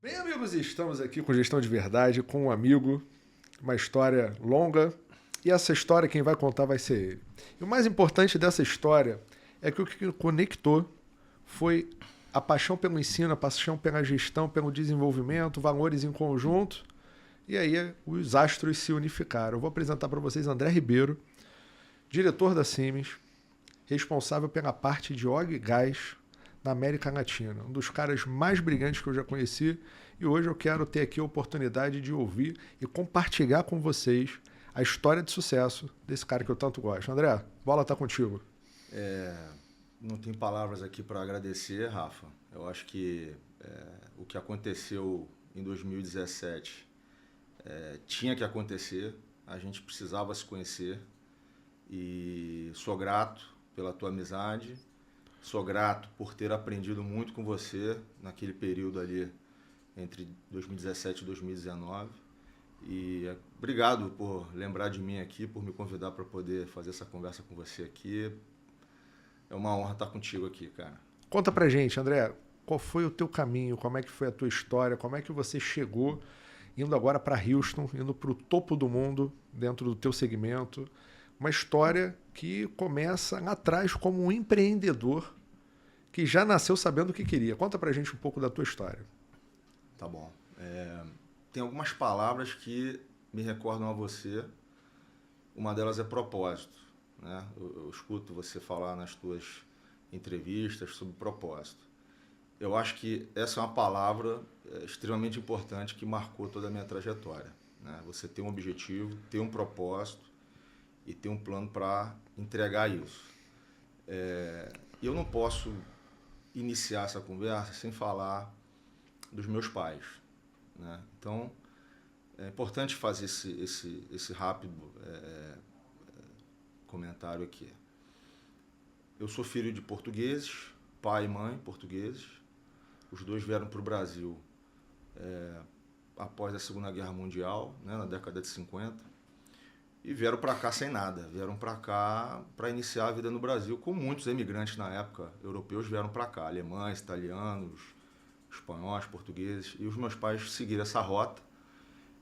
Bem, amigos, estamos aqui com Gestão de Verdade, com um amigo, uma história longa, e essa história quem vai contar vai ser ele. E o mais importante dessa história é que o que conectou foi a paixão pelo ensino, a paixão pela gestão, pelo desenvolvimento, valores em conjunto, e aí os astros se unificaram. Eu vou apresentar para vocês André Ribeiro, diretor da Siemens, responsável pela parte de óleo e gás na América Latina. Um dos caras mais brilhantes que eu já conheci. E hoje eu quero ter aqui a oportunidade de ouvir e compartilhar com vocês a história de sucesso desse cara que eu tanto gosto. André, a bola tá contigo. Não tem palavras aqui para agradecer, Rafa. Eu acho que o que aconteceu em 2017 tinha que acontecer, a gente precisava se conhecer e sou grato pela tua amizade, sou grato por ter aprendido muito com você naquele período ali entre 2017 e 2019 e obrigado por lembrar de mim aqui, por me convidar para poder fazer essa conversa com você aqui. É uma honra estar contigo aqui, cara. Conta pra gente, André, qual foi o teu caminho, como é que foi a tua história, como é que você chegou indo agora para Houston, indo para o topo do mundo dentro do teu segmento. Uma história que começa lá atrás como um empreendedor que já nasceu sabendo o que queria. Conta pra gente um pouco da tua história. Tá bom. Tem algumas palavras que me recordam a você. Uma delas é propósito, né? Eu escuto você falar nas tuas entrevistas sobre propósito. Eu acho que essa é uma palavra extremamente importante que marcou toda a minha trajetória, né? Você ter um objetivo, ter um propósito e ter um plano para entregar isso. Eu não posso iniciar essa conversa sem falar dos meus pais, né? Então, é importante fazer esse rápido comentário aqui. Eu sou filho de portugueses, pai e mãe portugueses. Os dois vieram para o Brasil após a Segunda Guerra Mundial, né, na década de 50, e vieram para cá sem nada. Vieram para cá para iniciar a vida no Brasil, como muitos emigrantes na época, europeus vieram para cá, alemães, italianos, espanhóis, portugueses, e os meus pais seguiram essa rota.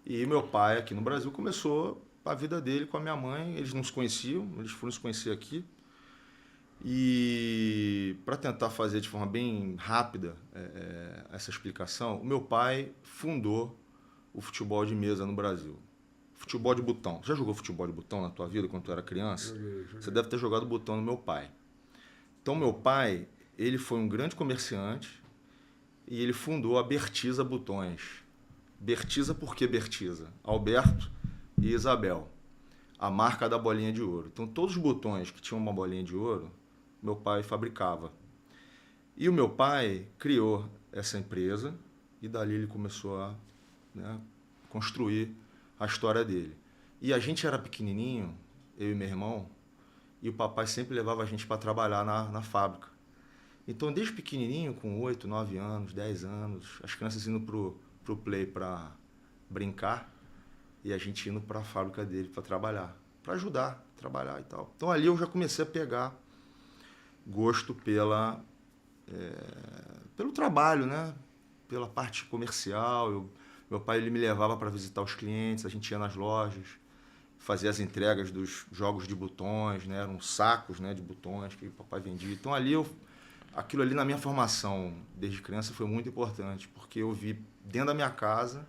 E meu pai aqui no Brasil começou a vida dele com a minha mãe. Eles não se conheciam, eles foram se conhecer aqui. E para tentar fazer de forma bem rápida essa explicação, o meu pai fundou o futebol de mesa no Brasil. Futebol de botão. Já jogou futebol de botão na tua vida quando tu era criança? Joguei. Você deve ter jogado botão no meu pai. Então meu pai, ele foi um grande comerciante e ele fundou a Bertiza Botões. Bertiza, por que Bertiza? Alberto e Isabel, a marca da bolinha de ouro. Então todos os botões que tinham uma bolinha de ouro, meu pai fabricava. E o meu pai criou essa empresa e dali ele começou a construir a história dele. E a gente era pequenininho, eu e meu irmão, e o papai sempre levava a gente para trabalhar na fábrica. Então desde pequenininho, com 8, 9 anos, 10 anos, as crianças indo pro play para brincar e a gente indo para a fábrica dele para trabalhar, para ajudar a trabalhar e tal. Então ali eu já comecei a pegar gosto pelo trabalho, né? Pela parte comercial. Meu pai ele me levava para visitar os clientes, a gente ia nas lojas, fazia as entregas dos jogos de botões, né? Eram sacos, né, de botões que o papai vendia. Então aquilo ali na minha formação desde criança foi muito importante, porque eu vi dentro da minha casa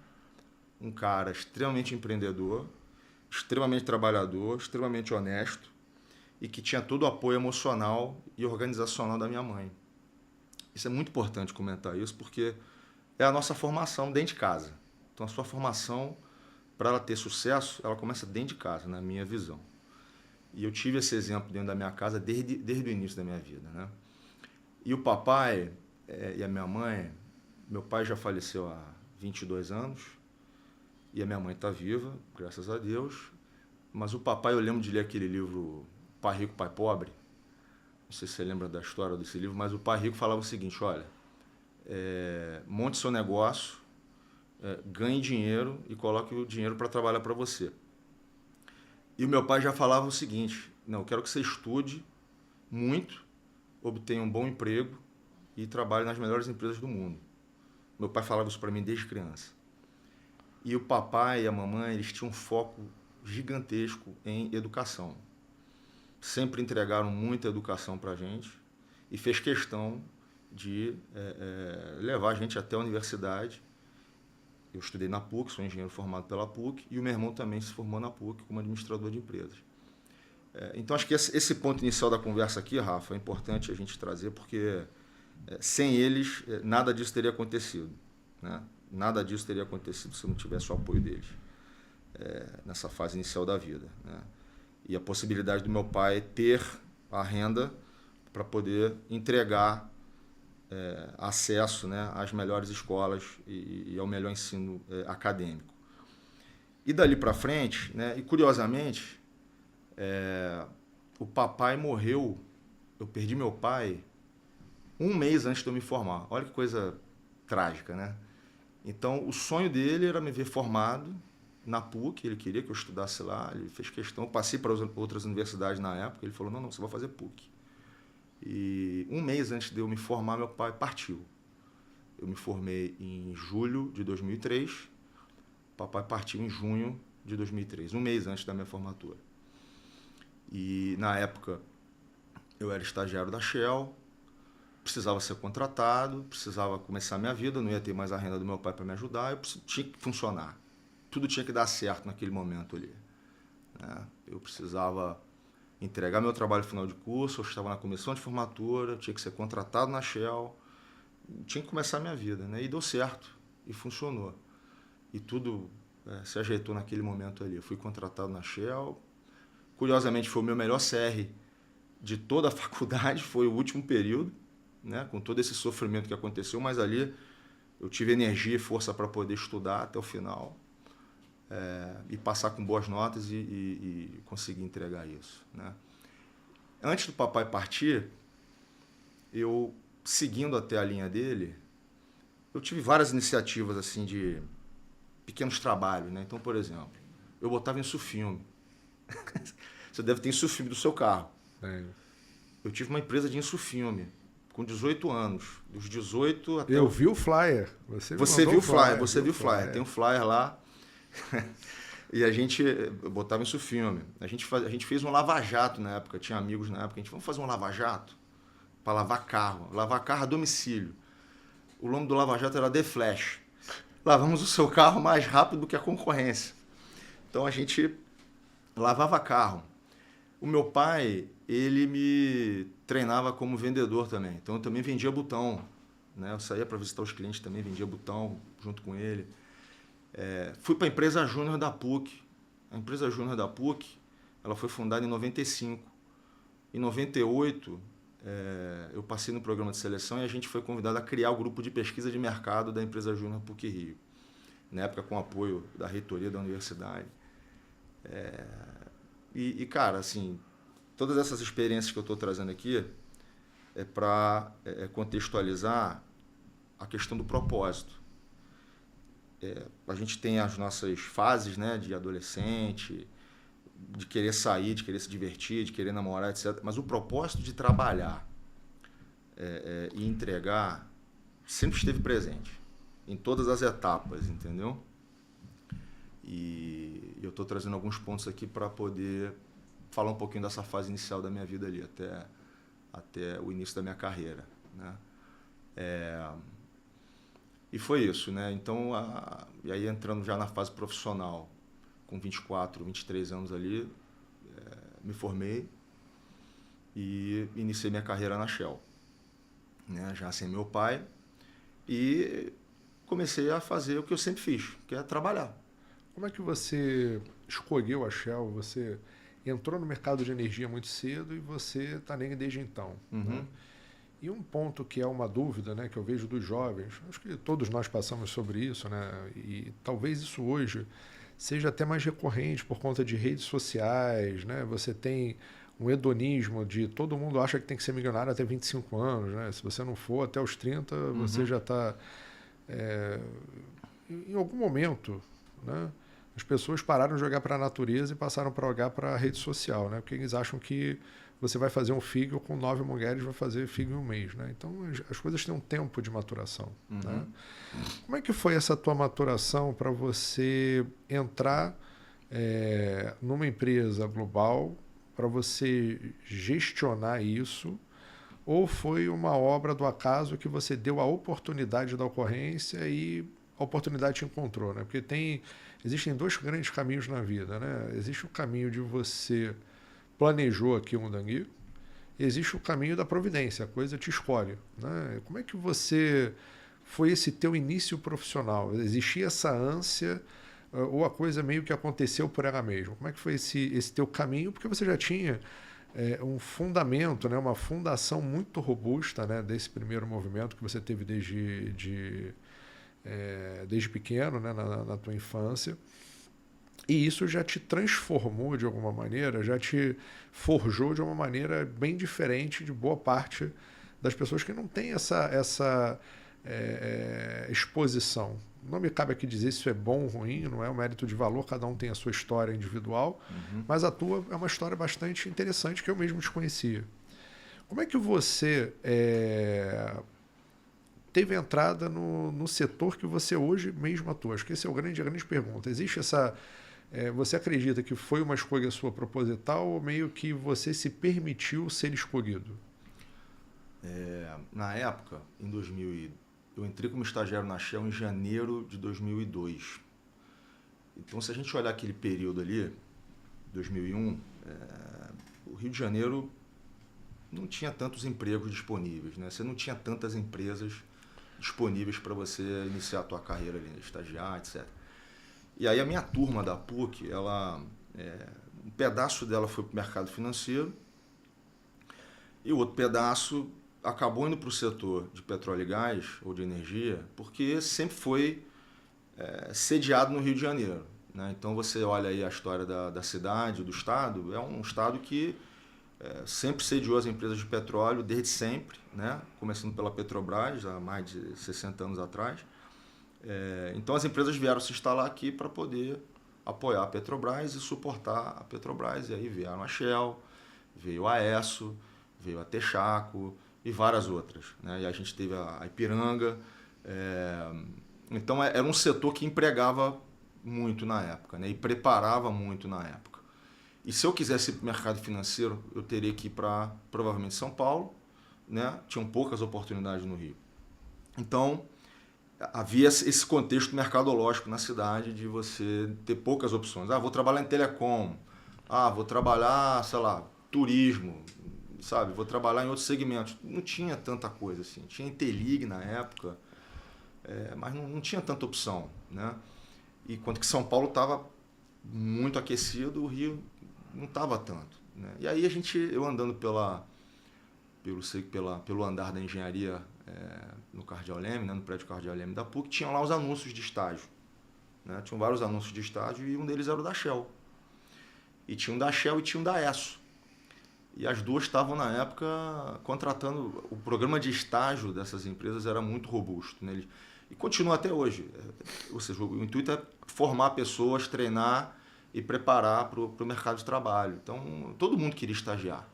um cara extremamente empreendedor, extremamente trabalhador, extremamente honesto e que tinha todo o apoio emocional e organizacional da minha mãe. Isso é muito importante comentar isso, porque é a nossa formação dentro de casa. Então a sua formação, para ela ter sucesso, ela começa dentro de casa, na minha visão. E eu tive esse exemplo dentro da minha casa desde o início da minha vida, né? E o papai e a minha mãe, meu pai já faleceu há 22 anos e a minha mãe está viva, graças a Deus. Mas o papai, eu lembro de ler aquele livro Pai Rico, Pai Pobre. Não sei se você lembra da história desse livro, mas o pai rico falava o seguinte: olha, monte seu negócio, ganhe dinheiro e coloque o dinheiro para trabalhar para você. E o meu pai já falava o seguinte: não, eu quero que você estude muito, obtenha um bom emprego e trabalhe nas melhores empresas do mundo. Meu pai falava isso para mim desde criança. E o papai e a mamãe, eles tinham um foco gigantesco em educação. Sempre entregaram muita educação para a gente e fez questão de levar a gente até a universidade. Eu estudei na PUC, sou engenheiro formado pela PUC, e o meu irmão também se formou na PUC como administrador de empresas. Então, acho que esse ponto inicial da conversa aqui, Rafa, é importante a gente trazer, porque sem eles, nada disso teria acontecido, né? Nada disso teria acontecido se não tivesse o apoio deles nessa fase inicial da vida, né? E a possibilidade do meu pai ter a renda para poder entregar acesso, né, às melhores escolas e ao melhor ensino acadêmico. E dali para frente, né, e curiosamente, o papai morreu, eu perdi meu pai um mês antes de eu me formar. Olha que coisa trágica, né? Então, o sonho dele era me ver formado na PUC, ele queria que eu estudasse lá, ele fez questão, eu passei para outras universidades na época, ele falou, não, você vai fazer PUC. E um mês antes de eu me formar, meu pai partiu. Eu me formei em julho de 2003, o papai partiu em junho de 2003, um mês antes da minha formatura. E, na época, eu era estagiário da Shell, precisava ser contratado, precisava começar a minha vida, não ia ter mais a renda do meu pai para me ajudar, eu tinha que funcionar. Tudo tinha que dar certo naquele momento ali, né? Eu precisava entregar meu trabalho final de curso, eu estava na comissão de formatura, eu tinha que ser contratado na Shell, tinha que começar a minha vida, né? E deu certo, e funcionou. E tudo se ajeitou naquele momento ali. Eu fui contratado na Shell, curiosamente foi o meu melhor CR de toda a faculdade, foi o último período, né? Com todo esse sofrimento que aconteceu, mas ali eu tive energia e força para poder estudar até o final. E passar com boas notas e conseguir entregar isso, né? Antes do papai partir, eu, seguindo até a linha dele, eu tive várias iniciativas assim de pequenos trabalhos, né? Então, por exemplo, eu botava insufilme. Você deve ter insufilme do seu carro. Eu tive uma empresa de insufilme com 18 anos, dos 18 até... Eu vi o flyer. Você viu o flyer, você viu o flyer. Tem um flyer lá. E a gente botava isso filme. A gente fez um lava-jato na época, tinha amigos na época, a gente vamos fazer um lava-jato para lavar carro a domicílio. O nome do lava-jato era The Flash. Lavamos o seu carro mais rápido do que a concorrência. Então a gente lavava carro. O meu pai, ele me treinava como vendedor também. Então eu também vendia botão, né? Eu saía para visitar os clientes, também vendia botão junto com ele. Fui para a empresa Júnior da PUC. A empresa Júnior da PUC, ela foi fundada em 95. Em 98, eu passei no programa de seleção e a gente foi convidado a criar o grupo de pesquisa de mercado da empresa Júnior PUC Rio. Na época, com apoio da reitoria da universidade. Cara, assim, todas essas experiências que eu estou trazendo aqui é para contextualizar a questão do propósito. A gente tem as nossas fases, né, de adolescente, de querer sair, de querer se divertir, de querer namorar, etc. Mas o propósito de trabalhar e entregar sempre esteve presente, em todas as etapas, entendeu? E eu estou trazendo alguns pontos aqui para poder falar um pouquinho dessa fase inicial da minha vida ali, até o início da minha carreira, né? E foi isso, né? Então, e aí entrando já na fase profissional, com 24, 23 anos ali, me formei e iniciei minha carreira na Shell, né? Já sem meu pai, e comecei a fazer o que eu sempre fiz, que é trabalhar. Como é que você escolheu a Shell? Você entrou no mercado de energia muito cedo e você está nele desde então, né? E um ponto que é uma dúvida, né, que eu vejo dos jovens, acho que todos nós passamos sobre isso, né, e talvez isso hoje seja até mais recorrente por conta de redes sociais, né? Você tem um hedonismo de todo mundo acha que tem que ser milionário até 25 anos, né? Se você não for até os 30, você já está... em algum momento, né, as pessoas pararam de jogar para a natureza e passaram para jogar para a rede social, né? Porque eles acham que você vai fazer um FIG com 9 mulheres, vai fazer FIG em um mês, né? Então as coisas têm um tempo de maturação. Né? Como é que foi essa tua maturação para você entrar numa empresa global, para você gestionar isso? Ou foi uma obra do acaso que você deu a oportunidade da ocorrência e a oportunidade te encontrou, né? Porque existem 2 grandes caminhos na vida, né? Existe o caminho de você planejou aqui um Dangui, existe o caminho da providência, a coisa te escolhe, né? Como é que foi esse teu início profissional? Existia essa ânsia ou a coisa meio que aconteceu por ela mesma? Como é que foi esse teu caminho? Porque você já tinha um fundamento, né, uma fundação muito robusta, né, desse primeiro movimento que você teve desde pequeno, né, na tua infância. E isso já te transformou de alguma maneira, já te forjou de uma maneira bem diferente de boa parte das pessoas que não têm essa exposição. Não me cabe aqui dizer se isso é bom ou ruim, não é um mérito de valor, cada um tem a sua história individual, mas a tua é uma história bastante interessante que eu mesmo desconhecia. Como é que você teve entrada no setor que você hoje mesmo atua? Acho que essa é a grande pergunta. Existe essa... você acredita que foi uma escolha sua proposital ou meio que você se permitiu ser escolhido? Na época, em 2000, eu entrei como estagiário na Shell em janeiro de 2002. Então, se a gente olhar aquele período ali, 2001, o Rio de Janeiro não tinha tantos empregos disponíveis, né? Você não tinha tantas empresas disponíveis para você iniciar a tua carreira ali, estagiar, etc. E aí a minha turma da PUC, um pedaço dela foi para o mercado financeiro e o outro pedaço acabou indo para o setor de petróleo e gás ou de energia, porque sempre foi sediado no Rio de Janeiro. Né? Então você olha aí a história da cidade, do estado, é um estado que sempre sediou as empresas de petróleo desde sempre, né? Começando pela Petrobras, há mais de 60 anos atrás. Então as empresas vieram se instalar aqui para poder apoiar a Petrobras e suportar a Petrobras. E aí vieram a Shell, veio a Esso, veio a Texaco e várias outras. Né? E a gente teve a Ipiranga. Então era um setor que empregava muito na época, né? E preparava muito na época. E se eu quisesse ir para o mercado financeiro, eu teria que ir para provavelmente São Paulo, né? Tinham poucas oportunidades no Rio. Então havia esse contexto mercadológico na cidade de você ter poucas opções. Vou trabalhar em telecom, vou trabalhar, sei lá, turismo, sabe? Vou trabalhar em outros segmentos. Não tinha tanta coisa assim. Tinha Intelig na época, mas não tinha tanta opção, né? E quanto que São Paulo estava muito aquecido, o Rio não estava tanto, né? E aí eu andando pelo andar da engenharia no Cardeal Leme, né, no prédio Cardeal Leme da PUC, tinham lá os anúncios de estágio. Né? Tinham vários anúncios de estágio e um deles era o da Shell. E tinha um da Shell e tinha um da Esso. E as duas estavam, na época, contratando... O programa de estágio dessas empresas era muito robusto. Né? E continua até hoje. Ou seja, o intuito é formar pessoas, treinar e preparar para o mercado de trabalho. Então, todo mundo queria estagiar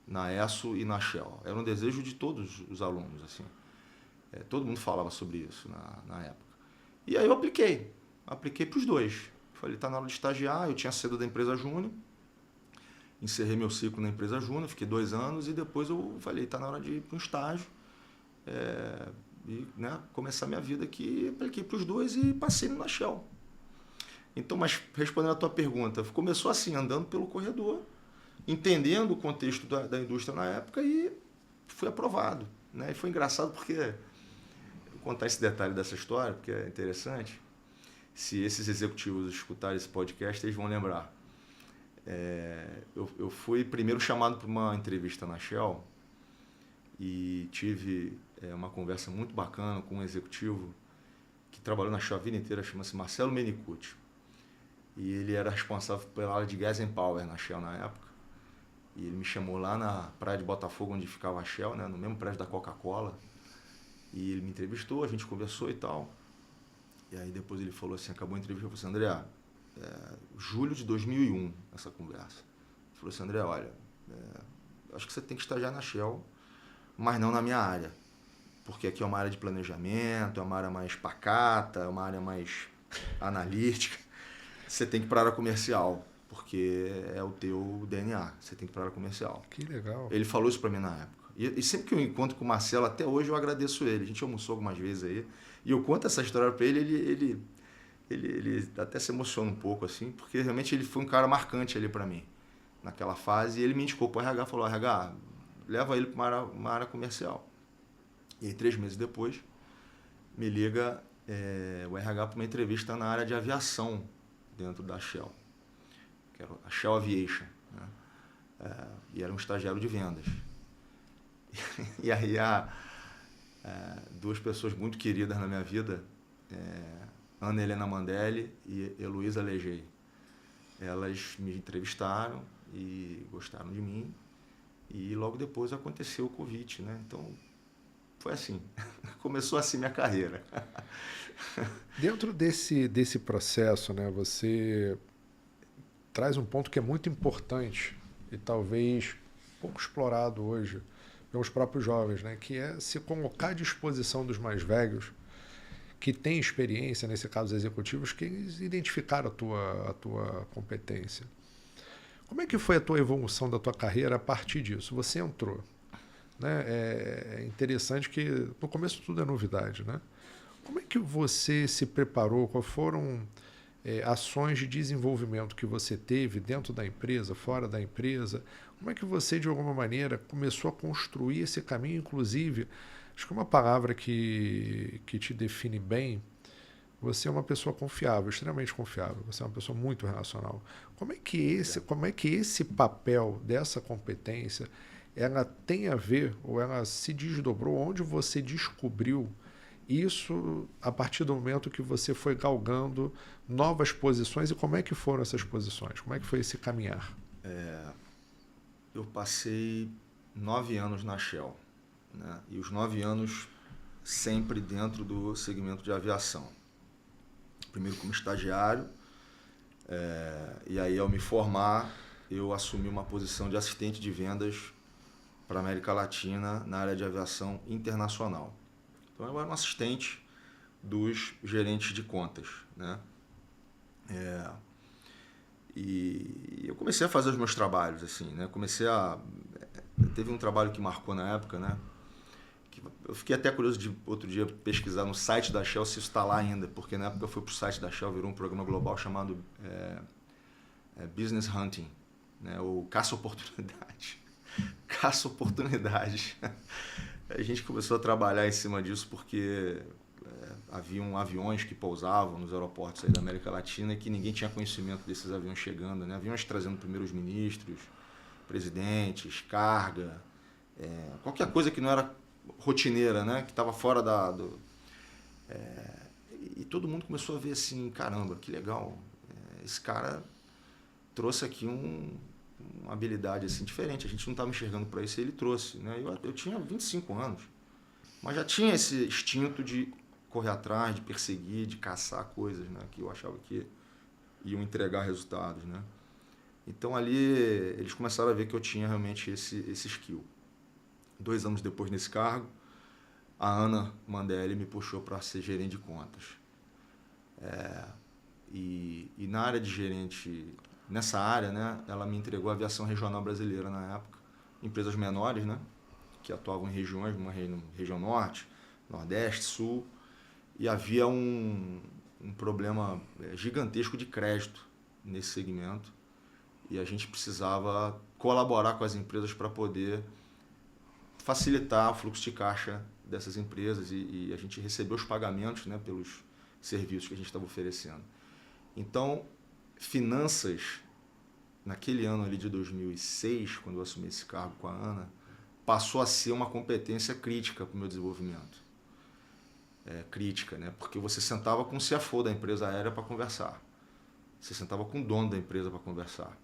na Esso e na Shell. Era um desejo de todos os alunos. Assim. Todo mundo falava sobre isso na época. E aí eu apliquei para os dois. Falei, está na hora de estagiar. Eu tinha saído da empresa Júnior, encerrei meu ciclo na empresa Júnior, fiquei 2 anos e depois eu falei, está na hora de ir para um estágio e né, começar minha vida aqui. Apliquei para os dois e passei na Shell. Então, mas respondendo a tua pergunta, começou assim, andando pelo corredor, entendendo o contexto da indústria na época e fui aprovado. Né? E foi engraçado porque, vou contar esse detalhe dessa história, porque é interessante, se esses executivos escutarem esse podcast, eles vão lembrar. Eu fui primeiro chamado para uma entrevista na Shell e tive uma conversa muito bacana com um executivo que trabalhou na Shell a vida inteira, chama-se Marcelo Menicucci. E ele era responsável pela área de Gas and Power na Shell na época. E ele me chamou lá na praia de Botafogo, onde ficava a Shell, né, no mesmo prédio da Coca-Cola. E ele me entrevistou, a gente conversou e tal. E aí depois ele falou assim, acabou a entrevista, eu falei assim, André, julho de 2001, essa conversa. Ele falou assim, André, olha, acho que você tem que estagiar na Shell, mas não na minha área. Porque aqui é uma área de planejamento, é uma área mais pacata, é uma área mais analítica. Você tem que ir para a área comercial, porque é o teu DNA. Você tem que ir para a área comercial. Que legal. Ele falou isso para mim na época. E sempre que eu encontro com o Marcelo, até hoje eu agradeço ele. A gente almoçou algumas vezes aí. E eu conto essa história para ele até se emociona um pouco, assim, porque realmente ele foi um cara marcante ali para mim, naquela fase. E ele me indicou para o RH, falou, RH, leva ele para uma área comercial. E aí, 3 meses depois, me liga o RH para uma entrevista na área de aviação dentro da Shell, que era a Shell Aviation, né? E era um estagiário de vendas. E aí, 2 pessoas muito queridas na minha vida, Ana Helena Mandelli e Heloísa Legei. Elas me entrevistaram e gostaram de mim. E logo depois aconteceu o convite, né? Então, foi assim. Começou assim minha carreira. Dentro desse processo, né, você traz um ponto que é muito importante e talvez pouco explorado hoje pelos próprios jovens, né, que é se colocar à disposição dos mais velhos que têm experiência, nesse caso executivos, que eles identificaram a tua competência. Como é que foi a tua evolução da tua carreira a partir disso? Você entrou, né? É interessante que no começo tudo é novidade, né? Como é que você se preparou? Quais foram ações de desenvolvimento que você teve dentro da empresa, fora da empresa? Como é que você, de alguma maneira, começou a construir esse caminho? Inclusive, acho que uma palavra que te define bem, você é uma pessoa confiável, extremamente confiável. Você é uma pessoa muito relacional. Como é que esse papel dessa competência, ela tem a ver, ou ela se desdobrou, onde você descobriu isso a partir do momento que você foi galgando novas posições, e como é que foram essas posições? Como é que foi esse caminhar? Eu passei 9 anos na Shell, né? E os 9 anos sempre dentro do segmento de aviação. Primeiro como estagiário, e aí ao me formar eu assumi uma posição de assistente de vendas para a América Latina na área de aviação internacional. Então eu era um assistente dos gerentes de contas, né? E eu comecei a fazer os meus trabalhos, assim, né? Teve um trabalho que marcou na época, né? Que eu fiquei até curioso de outro dia pesquisar no site da Shell se isso está lá ainda, porque na época eu fui para o site da Shell, virou um programa global chamado Business Hunting, né? Ou Caça-Oportunidade. Caça-Oportunidade. A gente começou a trabalhar em cima disso porque haviam aviões que pousavam nos aeroportos aí da América Latina e que ninguém tinha conhecimento desses aviões chegando, né? Aviões trazendo primeiros ministros, presidentes, carga, qualquer coisa que não era rotineira, né? Que estava fora e todo mundo começou a ver assim, caramba, que legal, esse cara trouxe aqui uma habilidade assim diferente, a gente não estava enxergando para isso e ele trouxe, né? Eu tinha 25 anos, mas já tinha esse instinto de correr atrás, de perseguir, de caçar coisas, né? Que eu achava que iam entregar resultados, né? Então ali eles começaram a ver que eu tinha realmente esse skill. 2 anos depois nesse cargo, a Ana Mandelli me puxou para ser gerente de contas. E na área de gerente, nessa área, né, ela me entregou a aviação regional brasileira na época, empresas menores, né, que atuavam em regiões, uma região norte, nordeste, sul, e havia um problema gigantesco de crédito nesse segmento, e a gente precisava colaborar com as empresas para poder facilitar o fluxo de caixa dessas empresas e a gente recebeu os pagamentos, né, pelos serviços que a gente estava oferecendo. Então, finanças, naquele ano ali de 2006, quando eu assumi esse cargo com a Ana, passou a ser uma competência crítica para o meu desenvolvimento. Crítica, né? Porque você sentava com o CFO da empresa aérea para conversar. Você sentava com o dono da empresa para conversar.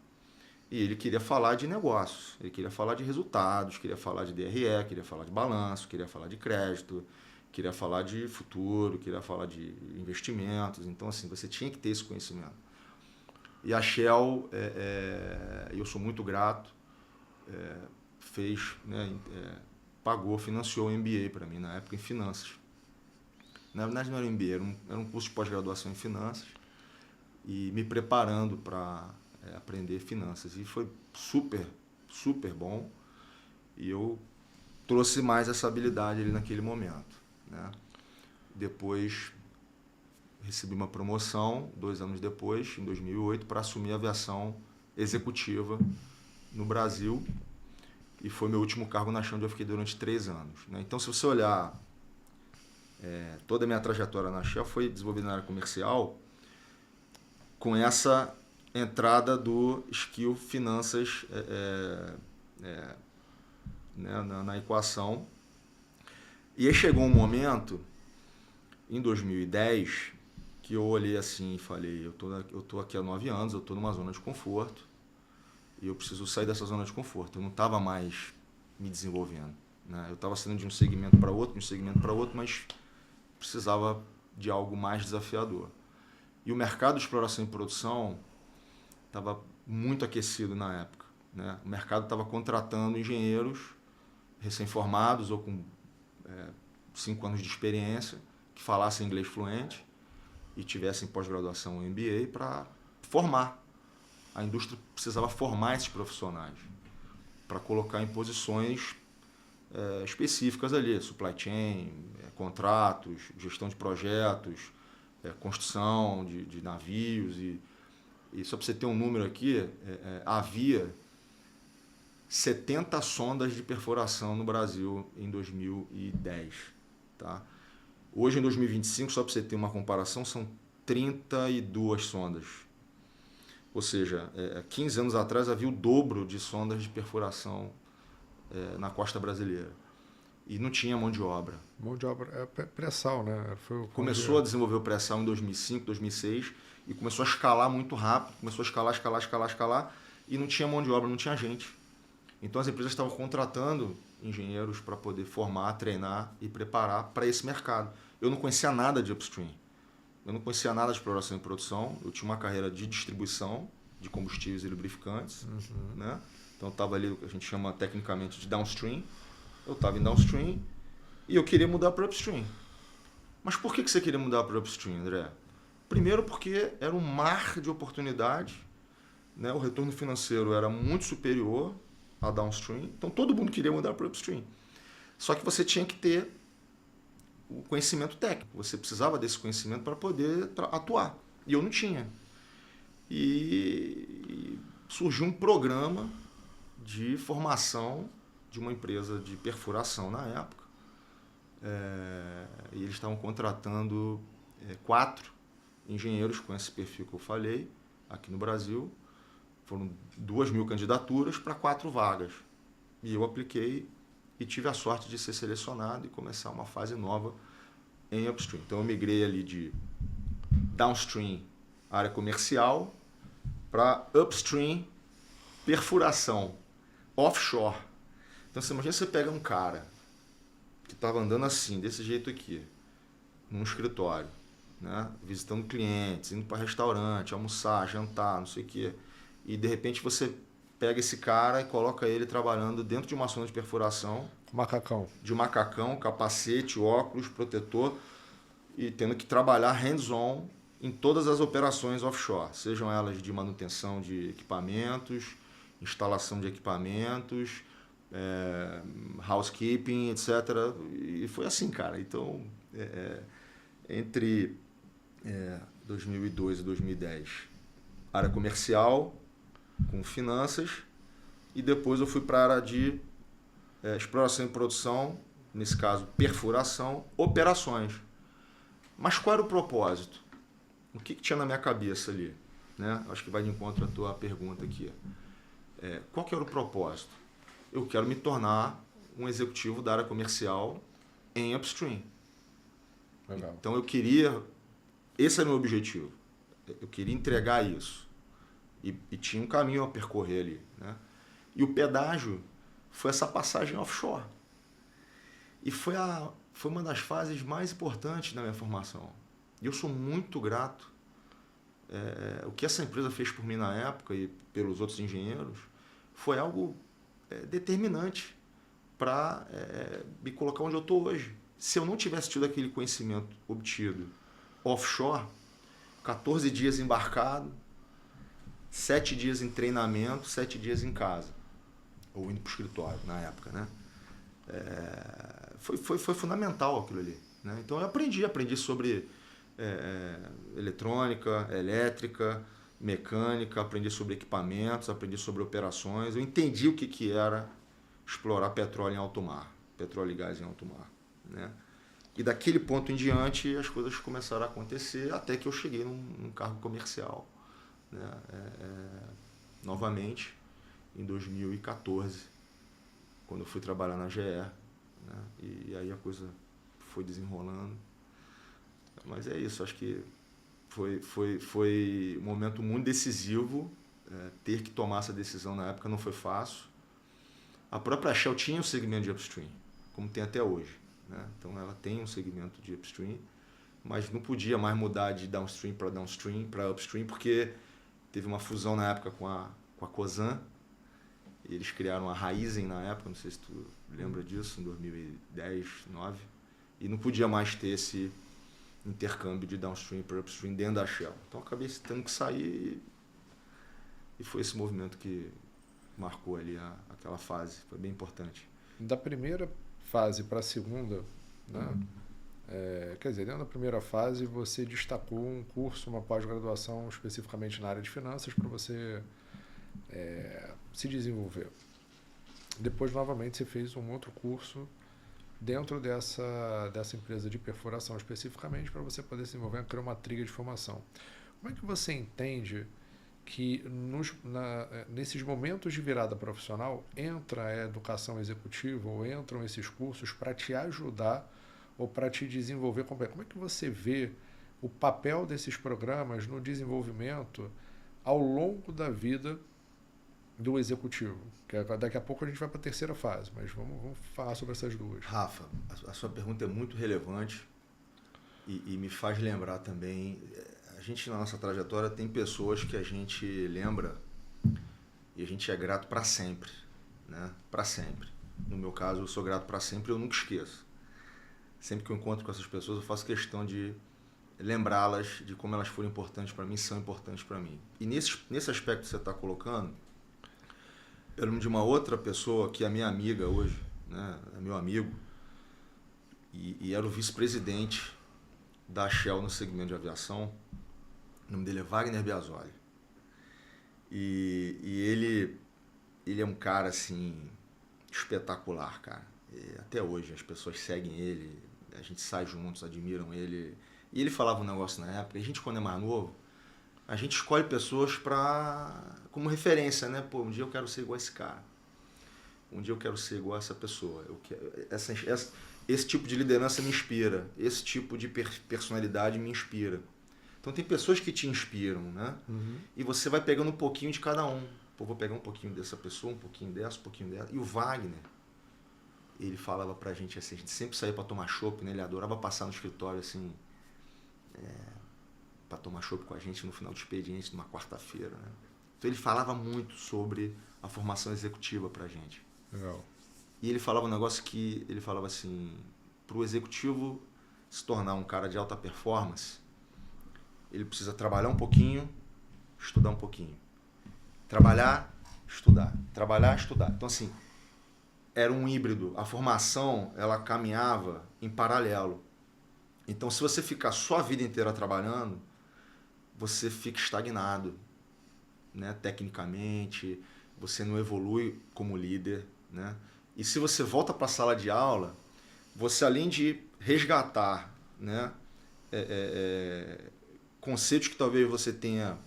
E ele queria falar de negócios, ele queria falar de resultados, queria falar de DRE, queria falar de balanço, queria falar de crédito, queria falar de futuro, queria falar de investimentos. Então, assim, você tinha que ter esse conhecimento. E a Shell, eu sou muito grato, fez, né, pagou, financiou o MBA para mim, na época em finanças. Na verdade não era MBA, era um curso de pós-graduação em finanças e me preparando para aprender finanças. E foi super, super bom e eu trouxe mais essa habilidade ali naquele momento, né? Depois recebi uma promoção, 2 anos depois, em 2008, para assumir a aviação executiva no Brasil. E foi meu último cargo na Shell, onde eu fiquei durante 3 anos, né? Então, se você olhar toda a minha trajetória na Shell, foi desenvolvida na área comercial com essa entrada do skill finanças né, na equação. E aí chegou um momento, em 2010, que eu olhei assim e falei, eu tô aqui há 9 anos, eu estou numa zona de conforto e eu preciso sair dessa zona de conforto. Eu não estava mais me desenvolvendo, né? Eu estava saindo de um segmento para outro, mas precisava de algo mais desafiador. E o mercado de exploração e produção estava muito aquecido na época, né? O mercado estava contratando engenheiros recém-formados ou com 5 anos de experiência, que falassem inglês fluente e tivessem pós-graduação ou MBA para formar. A indústria precisava formar esses profissionais para colocar em posições específicas ali, supply chain, contratos, gestão de projetos, construção de navios. E só para você ter um número aqui, havia 70 sondas de perfuração no Brasil em 2010. Tá? Hoje, em 2025, só para você ter uma comparação, são 32 sondas. Ou seja, 15 anos atrás havia o dobro de sondas de perfuração na costa brasileira. E não tinha mão de obra. Mão de obra pré-sal, né? Começou a desenvolver o pré-sal em 2005, 2006 e começou a escalar muito rápido. Começou a escalar e não tinha mão de obra, não tinha gente. Então as empresas estavam contratando engenheiros para poder formar, treinar e preparar para esse mercado. Eu não conhecia nada de upstream. Eu não conhecia nada de exploração e produção. Eu tinha uma carreira de distribuição de combustíveis e lubrificantes. Né? Então eu estava ali, a gente chama tecnicamente de downstream. Eu estava em downstream e eu queria mudar para upstream. Mas por que você queria mudar para upstream, André? Primeiro porque era um mar de oportunidade, né? O retorno financeiro era muito superior a downstream, então todo mundo queria mudar para upstream. Só que você tinha que ter o conhecimento técnico, você precisava desse conhecimento para poder atuar. E eu não tinha. E surgiu um programa de formação de uma empresa de perfuração na época. E eles estavam contratando 4 engenheiros com esse perfil que eu falei, aqui no Brasil. Foram 2.000 candidaturas para 4 vagas. E eu apliquei e tive a sorte de ser selecionado e começar uma fase nova em upstream. Então eu migrei ali de downstream, área comercial, para upstream, perfuração, offshore. Então você imagina, você pega um cara que estava andando assim, desse jeito aqui, num escritório, né, visitando clientes, indo para restaurante, almoçar, jantar, não sei o quê. E de repente você pega esse cara e coloca ele trabalhando dentro de uma sonda de perfuração. Macacão. De macacão, capacete, óculos, protetor. E tendo que trabalhar hands-on em todas as operações offshore. Sejam elas de manutenção de equipamentos, instalação de equipamentos, housekeeping, etc. E foi assim, cara. Então, entre 2002 e 2010, área comercial, com finanças, e depois eu fui para a área de exploração e produção, nesse caso perfuração, operações. Mas qual era o propósito? O que tinha na minha cabeça ali? Né? Acho que vai de encontro à tua pergunta aqui. Qual que era o propósito? Eu quero me tornar um executivo da área comercial em upstream. Legal. Então eu queria, esse era o meu objetivo, eu queria entregar isso. E tinha um caminho a percorrer ali, né? E o pedágio foi essa passagem offshore. E foi uma das fases mais importantes da minha formação. E eu sou muito grato. O que essa empresa fez por mim na época e pelos outros engenheiros foi algo determinante para me colocar onde eu estou hoje. Se eu não tivesse tido aquele conhecimento obtido offshore, 14 dias embarcado, 7 dias em treinamento, 7 dias em casa, ou indo para o escritório na época, né? Foi fundamental aquilo ali, né? Então eu aprendi sobre eletrônica, elétrica, mecânica, aprendi sobre equipamentos, aprendi sobre operações, eu entendi o que era explorar petróleo em alto mar, petróleo e gás em alto mar, né? E daquele ponto em diante as coisas começaram a acontecer até que eu cheguei num cargo comercial, né? Novamente em 2014, quando eu fui trabalhar na GE, né? E aí a coisa foi desenrolando. Mas é isso, acho que foi um momento muito decisivo. Ter que tomar essa decisão na época não foi fácil. A própria Shell tinha um segmento de upstream, como tem até hoje, né? Então ela tem um segmento de upstream, mas não podia mais mudar de downstream para upstream, porque teve uma fusão na época com a Cosan. Eles criaram a Raizen na época, não sei se tu lembra disso, em 2010, 2009, e não podia mais ter esse intercâmbio de downstream para upstream dentro da Shell. Então acabei tendo que sair e foi esse movimento que marcou ali aquela fase, foi bem importante. Da primeira fase para a segunda, né? Quer dizer, dentro da primeira fase você destacou um curso, uma pós-graduação especificamente na área de finanças para você se desenvolver. Depois, novamente, você fez um outro curso dentro dessa empresa de perfuração especificamente para você poder se desenvolver, criar uma trilha de formação. Como é que você entende que nesses momentos de virada profissional entra a educação executiva ou entram esses cursos para te ajudar ou para te desenvolver? Como é que você vê o papel desses programas no desenvolvimento ao longo da vida do executivo? Daqui a pouco a gente vai para a terceira fase, mas vamos falar sobre essas duas. Rafa, a sua pergunta é muito relevante e me faz lembrar também. A gente, na nossa trajetória, tem pessoas que a gente lembra e a gente é grato para sempre, né? Para sempre. No meu caso, eu sou grato para sempre e eu nunca esqueço. Sempre que eu encontro com essas pessoas, eu faço questão de lembrá-las de como elas foram importantes para mim, são importantes para mim. E nesse aspecto que você está colocando, eu lembro de uma outra pessoa que é minha amiga hoje, né? É meu amigo, e era o vice-presidente da Shell no segmento de aviação. O nome dele é Wagner Biasoli. E ele é um cara, assim, espetacular, cara. Até hoje as pessoas seguem ele, a gente sai juntos, admiram ele. E ele falava um negócio na época, a gente quando é mais novo, a gente escolhe pessoas como referência, né? Pô, um dia eu quero ser igual a esse cara. Um dia eu quero ser igual a essa pessoa. Esse tipo de liderança me inspira, esse tipo de personalidade me inspira. Então tem pessoas que te inspiram, né? Uhum. E você vai pegando um pouquinho de cada um. Pô, vou pegar um pouquinho dessa pessoa, um pouquinho dessa, um pouquinho dessa. E o Wagner, ele falava pra gente assim, a gente sempre saía pra tomar chopp, né? Ele adorava passar no escritório assim, pra tomar chopp com a gente no final do expediente, numa quarta-feira, né? Então ele falava muito sobre a formação executiva pra gente. Legal. E ele falava um negócio que, ele falava assim, pro executivo se tornar um cara de alta performance, ele precisa trabalhar um pouquinho, estudar um pouquinho. Trabalhar, estudar. Trabalhar, estudar. Então, assim, era um híbrido. A formação, ela caminhava em paralelo. Então, se você ficar só a vida inteira trabalhando, você fica estagnado, né? Tecnicamente, você não evolui como líder, né? E se você volta para a sala de aula, você, além de resgatar, né? Conceitos que talvez você tenha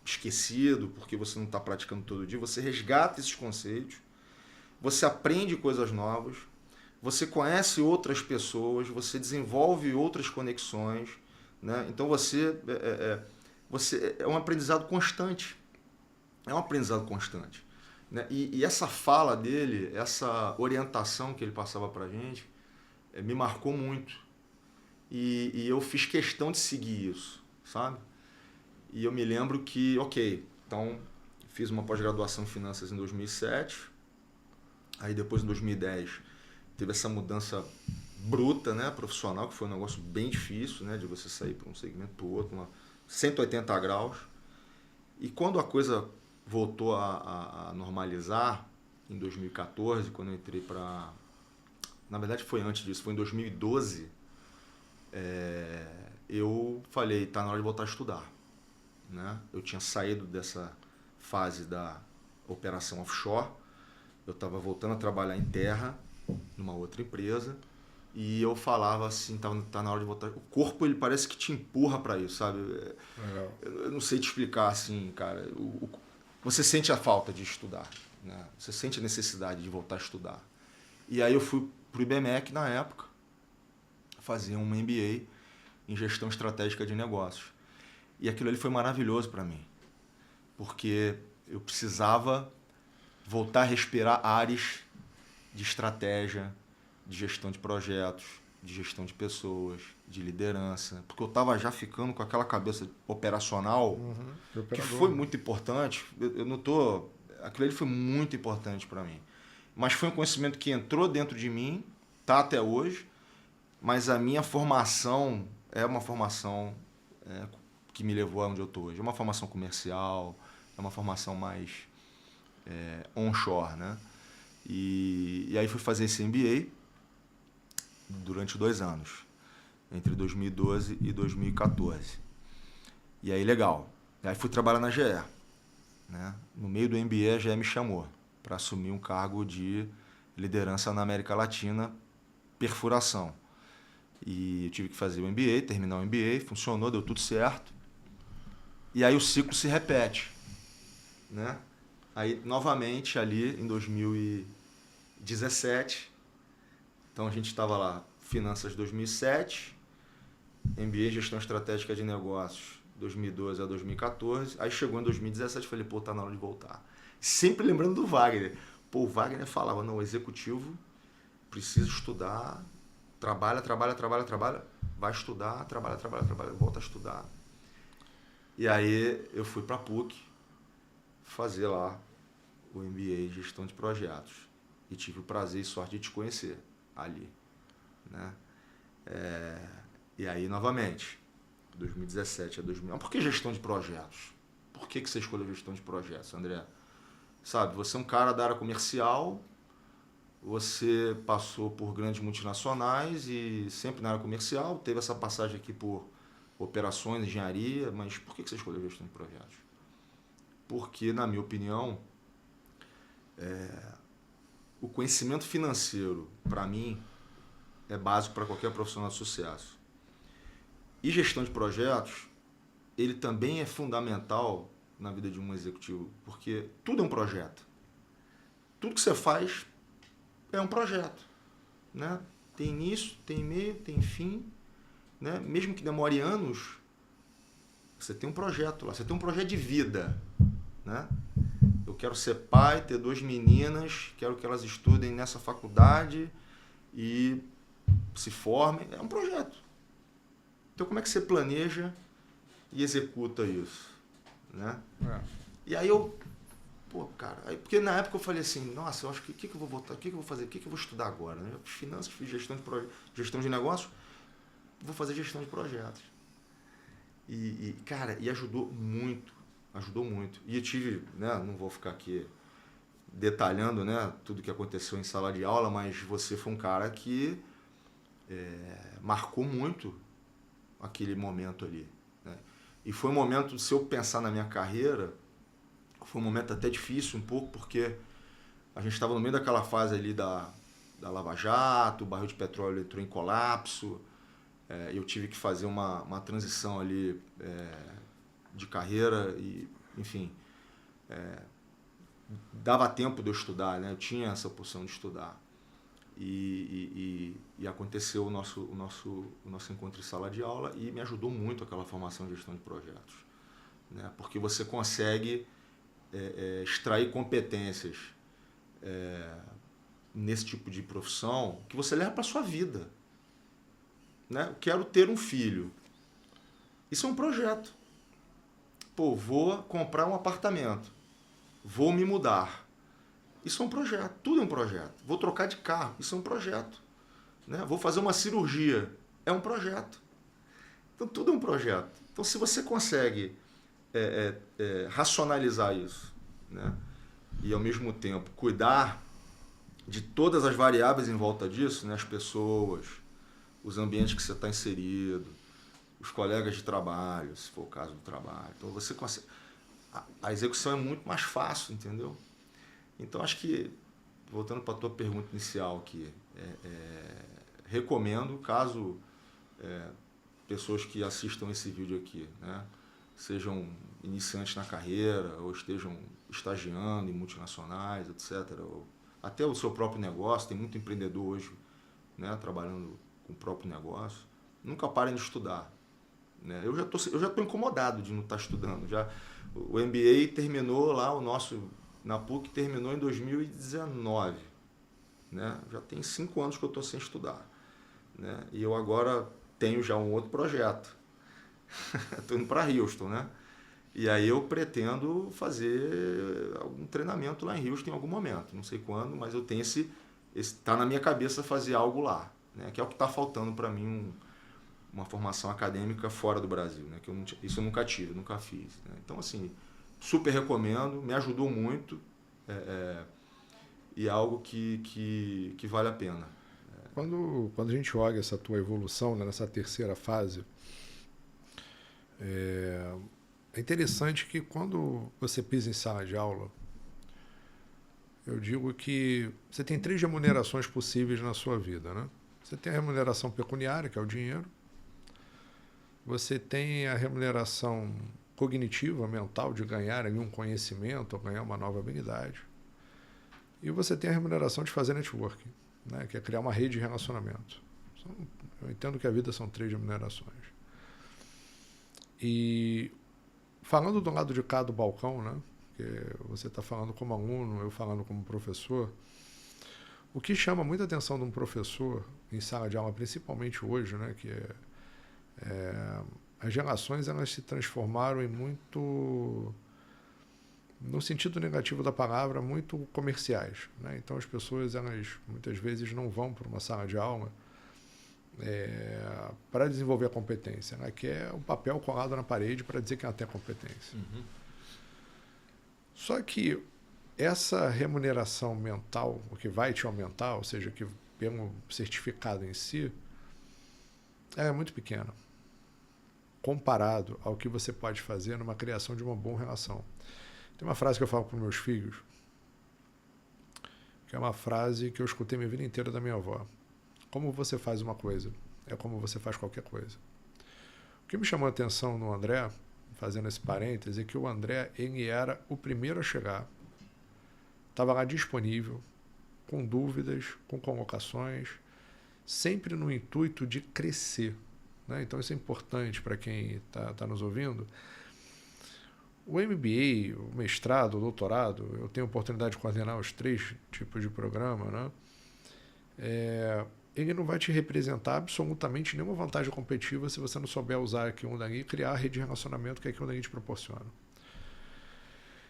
esquecido porque você não está praticando todo dia, você resgata esses conceitos, você aprende coisas novas, você conhece outras pessoas, você desenvolve outras conexões, né? Então você é um aprendizado constante, né? E essa fala dele, essa orientação que ele passava para a gente, me marcou muito e eu fiz questão de seguir isso, sabe? E eu me lembro que, então fiz uma pós-graduação em finanças em 2007, Aí depois, em 2010, teve essa mudança bruta, né, profissional, que foi um negócio bem difícil, né, de você sair para um segmento para o outro, 180 graus. E quando a coisa voltou a normalizar, em 2014, quando eu entrei para... Na verdade foi antes disso, foi em 2012, eu falei, tá na hora de voltar a estudar. Né? Eu tinha saído dessa fase da operação offshore, eu estava voltando a trabalhar em terra, numa outra empresa, e eu falava assim, tá na hora de voltar. O corpo, ele parece que te empurra para isso, sabe? Eu não sei te explicar assim, cara. Você sente a falta de estudar, né? Você sente a necessidade de voltar a estudar. E aí eu fui pro IBMEC na época, fazer um MBA em gestão estratégica de negócios. E aquilo ali foi maravilhoso para mim, porque eu precisava voltar a respirar ares de estratégia, de gestão de projetos, de gestão de pessoas, de liderança, porque eu estava já ficando com aquela cabeça operacional, que foi muito importante. Eu não tô, aquilo ali foi muito importante para mim, mas foi um conhecimento que entrou dentro de mim, tá até hoje, mas a minha formação é uma formação que me levou aonde eu estou hoje. É uma formação comercial, é uma formação mais onshore, né? E aí fui fazer esse MBA durante 2 anos, entre 2012 e 2014. E aí, legal. Aí fui trabalhar na GE. Né? No meio do MBA, a GE me chamou para assumir um cargo de liderança na América Latina, perfuração. E eu tive que fazer o MBA, terminar o MBA, funcionou, deu tudo certo. E aí o ciclo se repete. Né? Aí, novamente, ali em 2017, então a gente estava lá, Finanças 2007, MBA Gestão Estratégica de Negócios 2012 a 2014, aí chegou em 2017 e falei, pô, tá na hora de voltar. Sempre lembrando do Wagner. Pô, o Wagner falava, não, o executivo precisa estudar, trabalha, vai estudar, trabalha, volta a estudar. E aí eu fui para a PUC fazer lá o MBA em Gestão de Projetos e tive o prazer e sorte de te conhecer ali. Né? E aí, novamente, 2017 a 2000. Por que gestão de projetos? Por que você escolheu gestão de projetos, André? Sabe, você é um cara da área comercial, você passou por grandes multinacionais e sempre na área comercial, teve essa passagem aqui por operações, engenharia, mas por que você escolheu gestão de projetos? Porque, na minha opinião, o conhecimento financeiro, para mim, é básico para qualquer profissional de sucesso. E gestão de projetos, ele também é fundamental na vida de um executivo, porque tudo é um projeto. Tudo que você faz é um projeto. Né? Tem início, tem meio, tem fim. Né? Mesmo que demore anos, você tem um projeto lá, você tem um projeto de vida. Né? Eu quero ser pai, ter 2 meninas, quero que elas estudem nessa faculdade e se formem. É um projeto. Então, como é que você planeja e executa isso? Né? E aí porque na época eu falei assim, nossa, eu acho que eu vou voltar, o que eu vou fazer, o que eu vou estudar agora? Né? Eu fiz finanças, fiz gestão de negócio, vou fazer gestão de projetos. Cara, ajudou muito. E eu tive, né, não vou ficar aqui detalhando, né, tudo que aconteceu em sala de aula, mas você foi um cara que marcou muito aquele momento ali. Né? E foi um momento, se eu pensar na minha carreira, foi um momento até difícil um pouco, porque a gente estava no meio daquela fase ali da Lava Jato, o barril de petróleo entrou em colapso, eu tive que fazer uma transição ali de carreira e, enfim, dava tempo de eu estudar, né? Eu tinha essa opção de estudar. E aconteceu o nosso encontro em sala de aula e me ajudou muito aquela formação de gestão de projetos. Né? Porque você consegue extrair competências nesse tipo de profissão que você leva para a sua vida. Né? Eu quero ter um filho. Isso é um projeto. Pô, vou comprar um apartamento. Vou me mudar. Isso é um projeto, tudo é um projeto. Vou trocar de carro, isso é um projeto. Né? Vou fazer uma cirurgia, é um projeto. Então tudo é um projeto. Então se você consegue racionalizar isso, né? E ao mesmo tempo cuidar de todas as variáveis em volta disso, né? As pessoas, os ambientes que você está inserido, os colegas de trabalho, se for o caso do trabalho. Então você consegue. A execução é muito mais fácil, entendeu? Então acho que, voltando para a tua pergunta inicial aqui, recomendo, caso pessoas que assistam esse vídeo aqui, né, sejam iniciantes na carreira ou estejam estagiando em multinacionais, etc., ou até o seu próprio negócio, tem muito empreendedor hoje, né, trabalhando com o próprio negócio, nunca parem de estudar. Né? Eu já tô incomodado de não estar estudando. O MBA terminou lá, o nosso na PUC terminou em 2019. Né? Já tem 5 anos que eu estou sem estudar. Né? E eu agora tenho já um outro projeto. Estou indo para Houston, né? E aí eu pretendo fazer algum treinamento lá em Houston em algum momento. Não sei quando, mas eu tenho tá na minha cabeça fazer algo lá. Né? Que é o que está faltando para mim, uma formação acadêmica fora do Brasil. Né? Isso eu nunca tive, nunca fiz. Né? Então, assim, super recomendo, me ajudou muito e é algo que vale a pena. Quando a gente olha essa tua evolução, né, nessa terceira fase, é interessante que quando você pisa em sala de aula, eu digo que você tem 3 remunerações possíveis na sua vida. Né? Você tem a remuneração pecuniária, que é o dinheiro. Você tem a remuneração cognitiva, mental, de ganhar ali um conhecimento ou ganhar uma nova habilidade. E você tem a remuneração de fazer networking, né, que é criar uma rede de relacionamento. Eu entendo que a vida são 3 remunerações. E falando do lado de cá do balcão, né, que você está falando como aluno, eu falando como professor, o que chama muita atenção de um professor em sala de aula, principalmente hoje, né, que as relações elas se transformaram em muito, no sentido negativo da palavra, muito comerciais. Né? Então as pessoas elas muitas vezes não vão para uma sala de aula para desenvolver a competência, né? Que é o papel colado na parede para dizer que ela tem competência. Uhum. Só que essa remuneração mental, o que vai te aumentar, ou seja, que pelo certificado em si, é muito pequena, comparado ao que você pode fazer numa criação de uma boa relação. Tem uma frase que eu falo para os meus filhos, que é uma frase que eu escutei minha vida inteira da minha avó. Como você faz uma coisa, é como você faz qualquer coisa. O que me chamou a atenção no André, fazendo esse parêntese, é que o André ele era o primeiro a chegar, estava lá disponível, com dúvidas, com colocações, sempre no intuito de crescer. Né? Então isso é importante para quem está nos ouvindo. O MBA, o mestrado, o doutorado, eu tenho a oportunidade de coordenar os 3 tipos de programa, né? Ele não vai te representar absolutamente nenhuma vantagem competitiva se você não souber usar aquilo dali e criar a rede de relacionamento que aquilo dali te proporciona.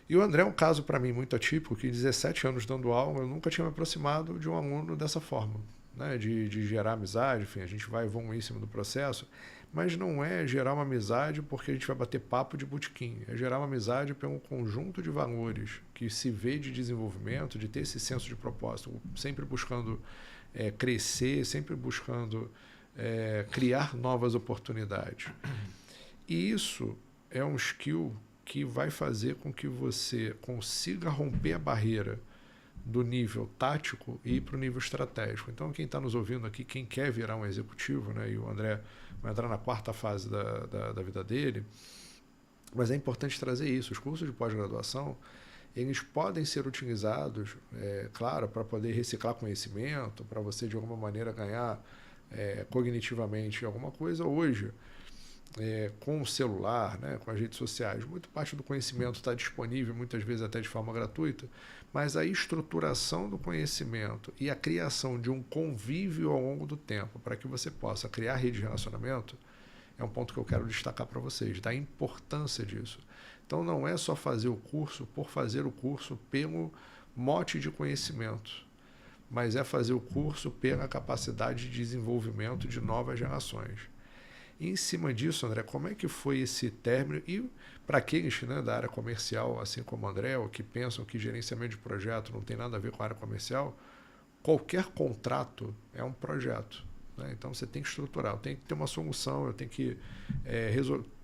E o André é um caso para mim muito atípico, que 17 anos dando aula, eu nunca tinha me aproximado de um aluno dessa forma. Né, de gerar amizade, enfim, a gente vai evoluir em cima do processo, mas não é gerar uma amizade porque a gente vai bater papo de botequim, é gerar uma amizade pelo conjunto de valores que se vê de desenvolvimento, de ter esse senso de propósito, sempre buscando crescer, sempre buscando criar novas oportunidades. E isso é um skill que vai fazer com que você consiga romper a barreira do nível tático e ir para o nível estratégico. Então, quem está nos ouvindo aqui, quem quer virar um executivo, né, e o André vai entrar na 4ª fase da vida dele, mas é importante trazer isso. Os cursos de pós-graduação, eles podem ser utilizados, claro, para poder reciclar conhecimento, para você, de alguma maneira, ganhar cognitivamente alguma coisa. Hoje, com o celular, né, com as redes sociais, muita parte do conhecimento está disponível, muitas vezes até de forma gratuita, mas a estruturação do conhecimento e a criação de um convívio ao longo do tempo para que você possa criar rede de relacionamento é um ponto que eu quero destacar para vocês, da importância disso. Então não é só fazer o curso por fazer o curso pelo mote de conhecimento, mas é fazer o curso pela capacidade de desenvolvimento de novas gerações. E em cima disso, André, como é que foi esse término? E para aqueles, né, da área comercial, assim como o André, ou que pensam que gerenciamento de projeto não tem nada a ver com a área comercial, qualquer contrato é um projeto. Né? Então você tem que estruturar, tem que ter uma solução, eu tenho que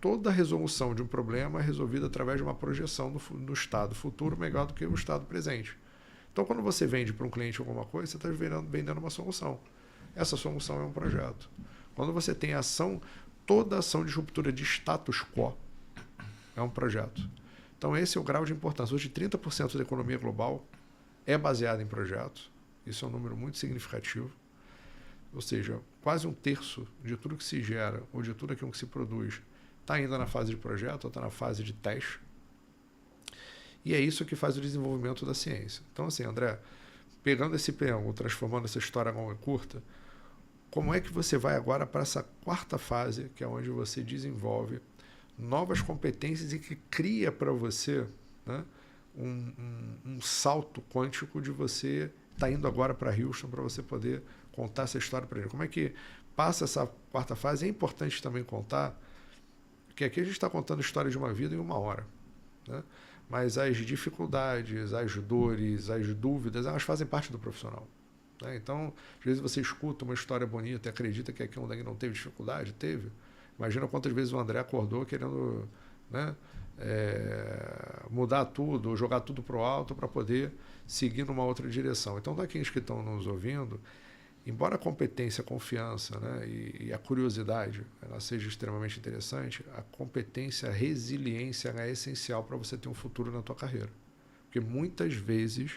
toda a resolução de um problema é resolvida através de uma projeção do estado futuro melhor do que o estado presente. Então, quando você vende para um cliente alguma coisa, você está vendendo uma solução. Essa solução é um projeto. Quando você tem ação, toda ação de ruptura de status quo é um projeto. Então, esse é o grau de importância. Hoje, 30% da economia global é baseada em projetos. Isso é um número muito significativo. Ou seja, quase um terço de tudo que se gera ou de tudo aquilo que se produz está ainda na fase de projeto ou está na fase de teste. E é isso que faz o desenvolvimento da ciência. Então, assim, André, pegando esse preâmbulo, transformando essa história longa e curta, como é que você vai agora para essa quarta fase, que é onde você desenvolve novas competências e que cria para você, né, um salto quântico de você estar indo agora para Houston para você poder contar essa história para ele? Como é que passa essa quarta fase? É importante também contar que aqui a gente está contando a história de uma vida em 1 hora, né? Mas as dificuldades, as dores, as dúvidas, elas fazem parte do profissional. Né? Então, às vezes você escuta uma história bonita e acredita que aqui não teve dificuldade, teve. Imagina quantas vezes o André acordou querendo, né, mudar tudo, jogar tudo para o alto para poder seguir numa outra direção. Então, daqueles que estão nos ouvindo, embora a competência, a confiança, né, e a curiosidade ela seja extremamente interessante, a competência, a resiliência é essencial para você ter um futuro na tua carreira. Porque muitas vezes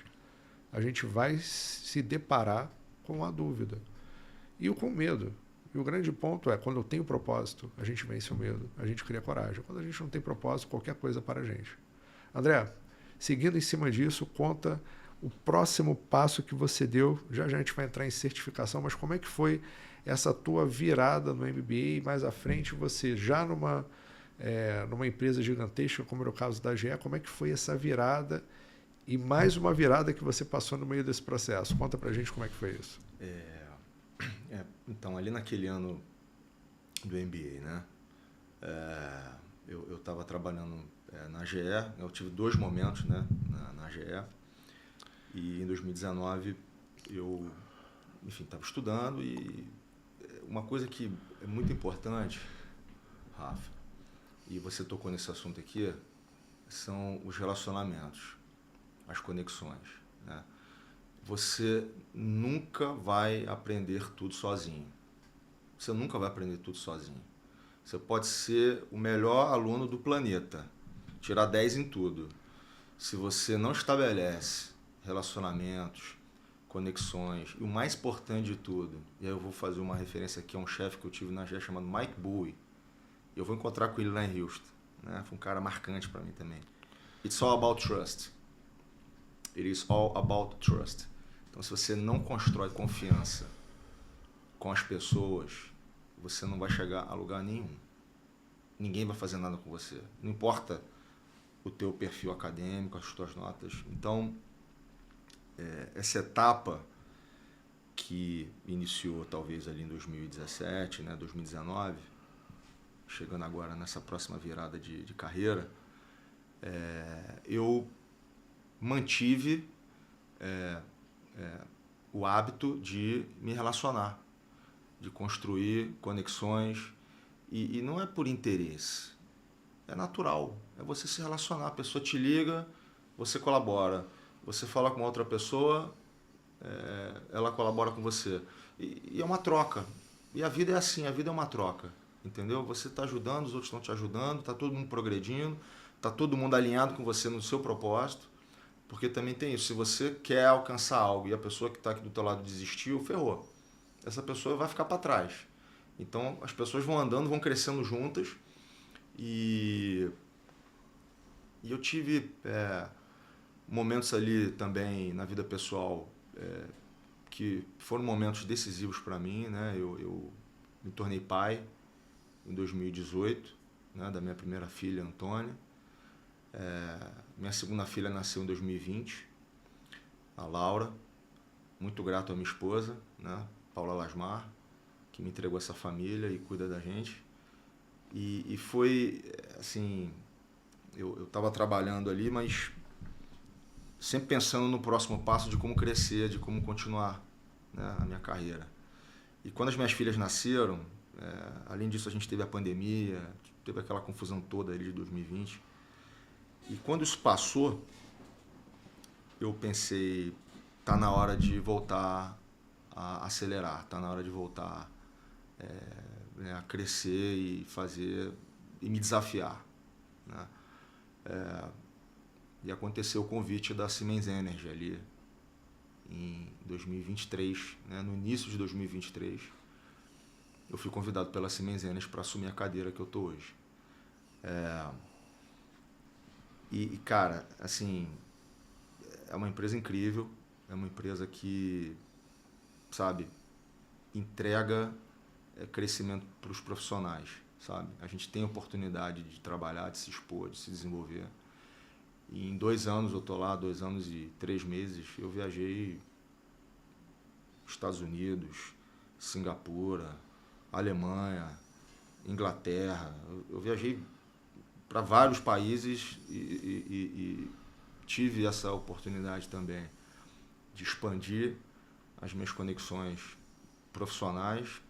a gente vai se deparar com a dúvida e com o medo. E o grande ponto é, quando eu tenho propósito, a gente vence o medo, a gente cria coragem. Quando a gente não tem propósito, qualquer coisa para a gente. André, seguindo em cima disso, conta o próximo passo que você deu. Já a gente vai entrar em certificação, mas como é que foi essa tua virada no MBA e mais à frente você já numa empresa gigantesca, como era o caso da GE, como é que foi essa virada e mais uma virada que você passou no meio desse processo? Conta pra gente como é que foi isso. Então, ali naquele ano do MBA, né, eu estava trabalhando na GE, eu tive 2 momentos, né, na GE, e em 2019 eu, enfim, estava estudando, e uma coisa que é muito importante, Rafa, e você tocou nesse assunto aqui, são os relacionamentos, as conexões, né? Você nunca vai aprender tudo sozinho. Você nunca vai aprender tudo sozinho. Você pode ser o melhor aluno do planeta, tirar 10 em tudo. Se você não estabelece relacionamentos, conexões, e o mais importante de tudo, e aí eu vou fazer uma referência aqui a um chefe que eu tive na GE chamado Mike Bowie. Eu vou encontrar com ele lá em Houston, né? Foi um cara marcante para mim também. It's all about trust. It is all about trust. Então, se você não constrói confiança com as pessoas, você não vai chegar a lugar nenhum. Ninguém vai fazer nada com você. Não importa o teu perfil acadêmico, as tuas notas. Então, essa etapa que iniciou talvez ali em 2017, né, 2019, chegando agora nessa próxima virada de carreira, eu mantive o hábito de me relacionar, de construir conexões, e não é por interesse, é natural, é você se relacionar, a pessoa te liga, você colabora, você fala com outra pessoa, ela colabora com você, e é uma troca, e a vida é assim, a vida é uma troca, entendeu? Você está ajudando, os outros estão te ajudando, está todo mundo progredindo, está todo mundo alinhado com você no seu propósito. Porque também tem isso, se você quer alcançar algo e a pessoa que está aqui do teu lado desistiu, ferrou. Essa pessoa vai ficar para trás. Então, as pessoas vão andando, vão crescendo juntas. E eu tive momentos ali também na vida pessoal que foram momentos decisivos para mim, né? Eu me tornei pai em 2018, né? Da minha primeira filha, Antônia. Minha segunda filha nasceu em 2020. a Laura, muito grato à minha esposa, né, Paula Lasmar, que me entregou essa família e cuida da gente. E foi, assim, eu estava trabalhando ali, mas sempre pensando no próximo passo de como crescer, de como continuar, né, a minha carreira. E quando as minhas filhas nasceram, além disso a gente teve a pandemia, teve aquela confusão toda ali de 2020. E quando isso passou, eu pensei, tá na hora de voltar a acelerar, tá na hora de voltar a crescer e fazer e me desafiar, né? E aconteceu o convite da Siemens Energy ali em 2023, né? No início de 2023, eu fui convidado pela Siemens Energy para assumir a cadeira que eu tô hoje. E cara, assim, é uma empresa incrível, é uma empresa que, sabe, entrega crescimento para os profissionais, sabe? A gente tem oportunidade de trabalhar, de se expor, de se desenvolver. E em 2 anos, eu tô lá, 2 anos e 3 meses, eu viajei Estados Unidos, Singapura, Alemanha, Inglaterra. Eu viajei para vários países e tive essa oportunidade também de expandir as minhas conexões profissionais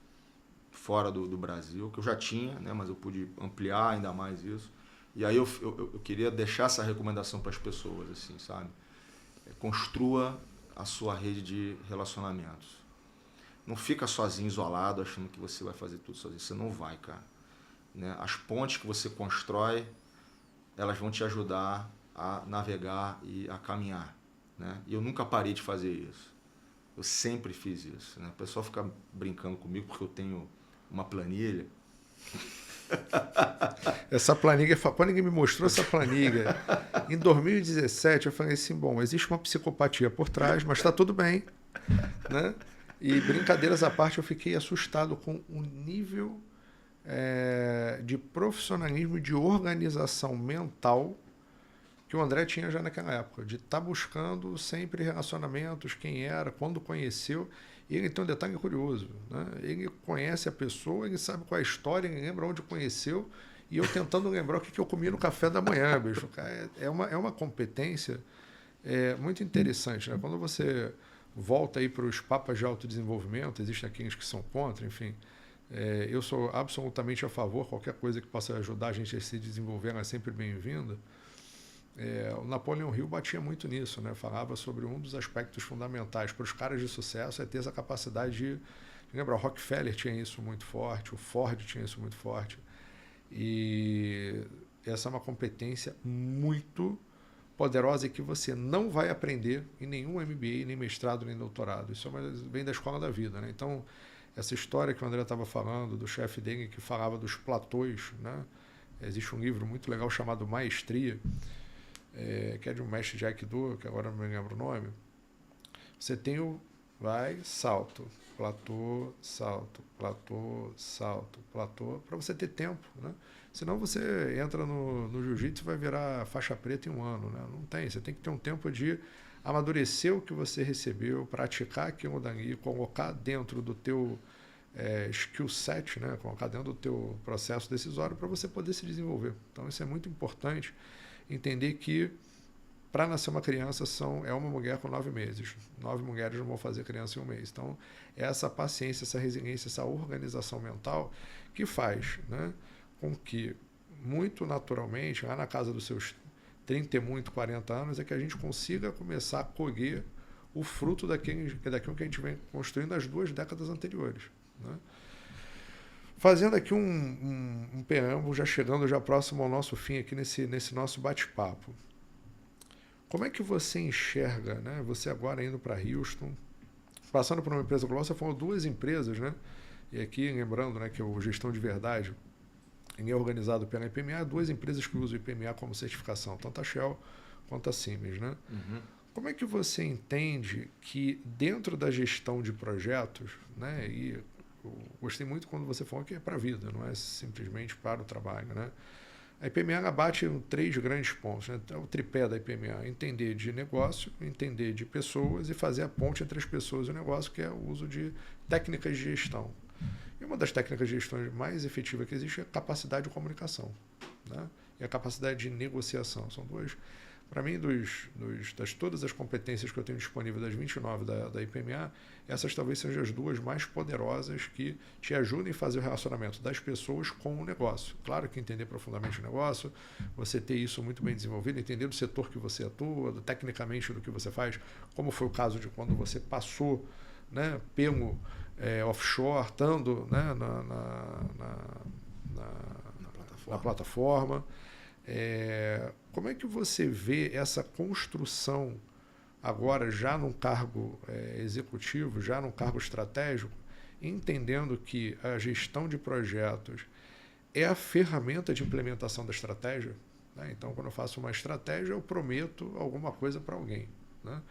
fora do Brasil, que eu já tinha, né, mas eu pude ampliar ainda mais isso. E aí eu queria deixar essa recomendação para as pessoas, assim, sabe? Construa a sua rede de relacionamentos. Não fica sozinho, isolado, achando que você vai fazer tudo sozinho. Você não vai, cara. Né? As pontes que você constrói, elas vão te ajudar a navegar e a caminhar. Né? E eu nunca parei de fazer isso. Eu sempre fiz isso. Né? O pessoal fica brincando comigo porque eu tenho uma planilha. Essa planilha, quando ninguém me mostrou essa planilha, em 2017 eu falei assim, bom, existe uma psicopatia por trás, mas está tudo bem, né? E brincadeiras à parte, eu fiquei assustado com o nível de profissionalismo e de organização mental que o André tinha já naquela época, de estar buscando sempre relacionamentos, quem era, quando conheceu. E ele tem um detalhe curioso, né? Ele conhece a pessoa, ele sabe qual é a história, ele lembra onde conheceu, e eu tentando lembrar o que eu comi no café da manhã, bicho. É uma competência muito interessante, né? Quando você volta aí para os papas de autodesenvolvimento, existem aqueles que são contra, enfim. Eu sou absolutamente a favor, qualquer coisa que possa ajudar a gente a se desenvolver é sempre bem-vinda. O Napoleão Hill batia muito nisso, né? Falava sobre um dos aspectos fundamentais para os caras de sucesso é ter essa capacidade de lembrar, o Rockefeller tinha isso muito forte, o Ford tinha isso muito forte, e essa é uma competência muito poderosa e que você não vai aprender em nenhum MBA, nem mestrado, nem doutorado. Isso vem da escola da vida, né? Então, essa história que o André estava falando, do chefe dele que falava dos platôs, né? Existe um livro muito legal chamado Maestria, que é de um mestre de Aikido, que agora não me lembro o nome. Você tem salto, platô, salto, platô, salto, platô, para você ter tempo, né? Senão você entra no jiu-jitsu e vai virar faixa preta em 1 ano, né? Não tem, você tem que ter um tempo de amadurecer o que você recebeu, praticar aquilo dali, colocar dentro do teu skill set, né? Colocar dentro do teu processo decisório para você poder se desenvolver. Então isso é muito importante. Entender que para nascer uma criança é uma mulher com 9 meses. 9 mulheres não vão fazer criança em 1 mês. Então, é essa paciência, essa resiliência, essa organização mental que faz, né, com que, muito naturalmente, lá na casa dos seus 30 e muito, 40 anos, é que a gente consiga começar a colher o fruto daquilo que a gente vem construindo nas 2 décadas anteriores, né? Fazendo aqui um preâmbulo, já chegando já próximo ao nosso fim aqui nesse nosso bate-papo. Como é que você enxerga, né? Você agora indo para Houston, passando por uma empresa global, você falou 2 empresas, né? E aqui, lembrando, né, que o Gestão de Verdade é organizado pela IPMA, 2 empresas que usam o IPMA como certificação, tanto a Shell quanto a Siemens, né? Uhum. Como é que você entende que dentro da gestão de projetos, né, e eu gostei muito quando você falou que é para a vida, não é simplesmente para o trabalho, né? A IPMA ela bate em 3 grandes pontos, né? Então, o tripé da IPMA: entender de negócio, entender de pessoas e fazer a ponte entre as pessoas e o negócio, que é o uso de técnicas de gestão. E uma das técnicas de gestão mais efetivas que existe é a capacidade de comunicação, né? E a capacidade de negociação. São duas, para mim, das todas as competências que eu tenho disponível, das 29 da IPMA, essas talvez sejam as duas mais poderosas que te ajudem a fazer o relacionamento das pessoas com o negócio. Claro que entender profundamente o negócio, você ter isso muito bem desenvolvido, entender do setor que você atua, tecnicamente do que você faz, como foi o caso de quando você passou, né, pelo offshore, estando, né, na plataforma. Como é que você vê essa construção agora já num cargo executivo, já num cargo estratégico, entendendo que a gestão de projetos é a ferramenta de implementação da estratégia, né? Então, quando eu faço uma estratégia, eu prometo alguma coisa para alguém, né?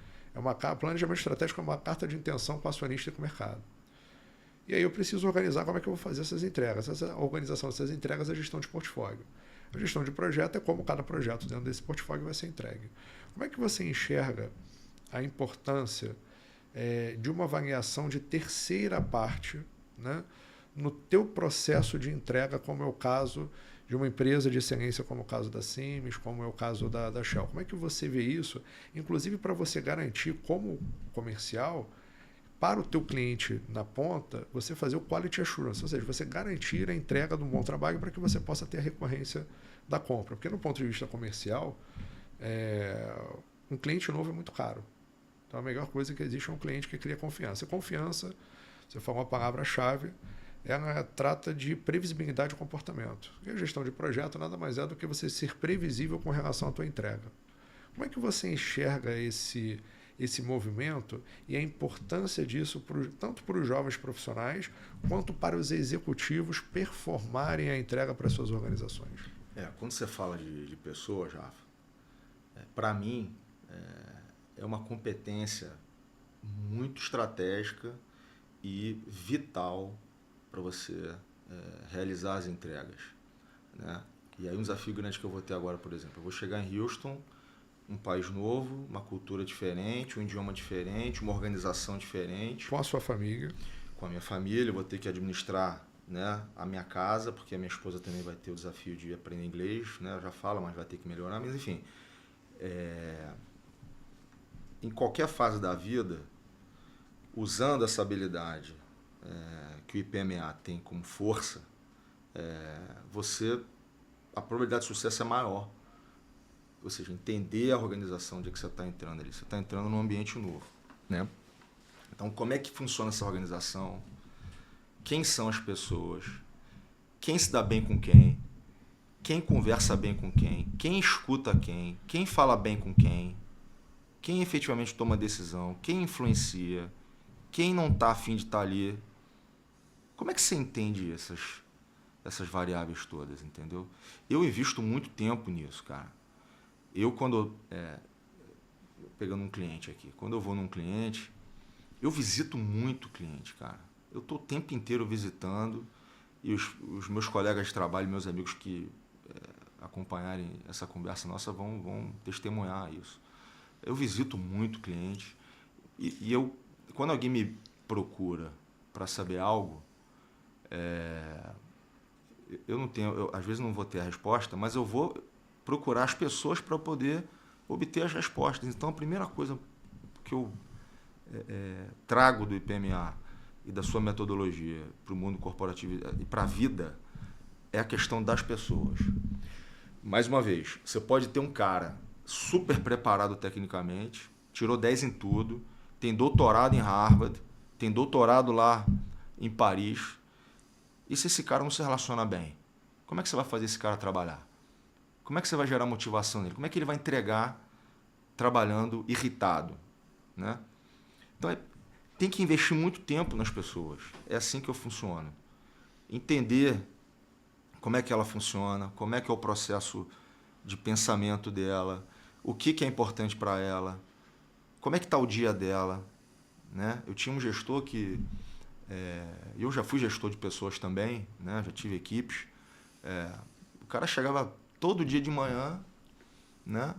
Planejamento estratégico é uma carta de intenção com o acionista e com o mercado. E aí eu preciso organizar como é que eu vou fazer essas entregas. Essa organização dessas entregas é a gestão de portfólio. A gestão de projeto é como cada projeto dentro desse portfólio vai ser entregue. Como é que você enxerga a importância de uma avaliação de terceira parte, né, no teu processo de entrega, como é o caso de uma empresa de excelência, como é o caso da Siemens, como é o caso da Shell? Como é que você vê isso, inclusive para você garantir, como comercial, para o teu cliente na ponta, você fazer o quality assurance, ou seja, você garantir a entrega de um bom trabalho para que você possa ter a recorrência da compra. Porque, no ponto de vista comercial, um cliente novo é muito caro. Então, a melhor coisa que existe é um cliente que cria confiança. E confiança, você falou uma palavra-chave, ela trata de previsibilidade de comportamento. E a gestão de projeto nada mais é do que você ser previsível com relação à tua entrega. Como é que você enxerga esse movimento e a importância disso tanto para os jovens profissionais quanto para os executivos performarem a entrega para as suas organizações? Quando você fala de pessoas, Rafa, para mim é uma competência muito estratégica e vital para você realizar as entregas, né? E aí um desafio grande que eu vou ter agora, por exemplo, eu vou chegar em Houston, um país novo, uma cultura diferente, um idioma diferente, uma organização diferente. Com a sua família. Com a minha família, eu vou ter que administrar, né, a minha casa, porque a minha esposa também vai ter o desafio de aprender inglês, né? Ela já fala, mas vai ter que melhorar. Mas, enfim, em qualquer fase da vida, usando essa habilidade que o IPMA tem como força, a probabilidade de sucesso é maior. Ou seja, entender a organização onde é que você está entrando ali. Você está entrando num ambiente novo, né? Então, como é que funciona essa organização? Quem são as pessoas? Quem se dá bem com quem? Quem conversa bem com quem? Quem escuta quem? Quem fala bem com quem? Quem efetivamente toma decisão? Quem influencia? Quem não está afim de estar ali? Como é que você entende essas variáveis todas, entendeu? Eu invisto muito tempo nisso, cara. Pegando um cliente aqui, quando eu vou num cliente, eu visito muito o cliente, cara. Eu estou o tempo inteiro visitando e os meus colegas de trabalho, meus amigos que acompanharem essa conversa nossa vão testemunhar isso. Eu visito muito cliente e quando alguém me procura para saber algo, às vezes não vou ter a resposta, mas eu vou procurar as pessoas para poder obter as respostas. Então, a primeira coisa que eu trago do IPMA e da sua metodologia para o mundo corporativo e para a vida é a questão das pessoas. Mais uma vez, você pode ter um cara super preparado tecnicamente, tirou 10 em tudo, tem doutorado em Harvard, tem doutorado lá em Paris, e se esse cara não se relaciona bem, como é que você vai fazer esse cara trabalhar? Como é que você vai gerar motivação nele? Como é que ele vai entregar trabalhando irritado, né? Então, tem que investir muito tempo nas pessoas. É assim que eu funciono. Entender como é que ela funciona, como é que é o processo de pensamento dela, o que é importante para ela, como é que está o dia dela, né? Eu tinha um gestor que... eu já fui gestor de pessoas também, né? Já tive equipes. O cara chegava todo dia de manhã, né?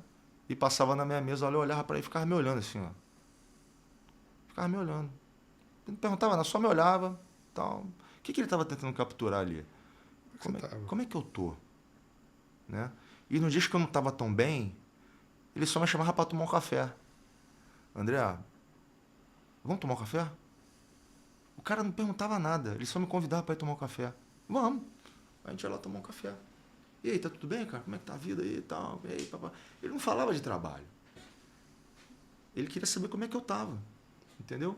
E passava na minha mesa, eu olhava para ele e ficava me olhando assim, ó. Ficava me olhando. Não perguntava nada, só me olhava. Tal. O que ele estava tentando capturar ali? Como é que eu tô? Né? E nos dias que eu não estava tão bem, ele só me chamava para tomar um café. André, vamos tomar um café? O cara não perguntava nada, ele só me convidava para ir tomar um café. Vamos. A gente ia lá tomar um café. E aí, tá tudo bem, cara? Como é que tá a vida aí e tal? E aí, papá? Ele não falava de trabalho. Ele queria saber como é que eu tava. Entendeu?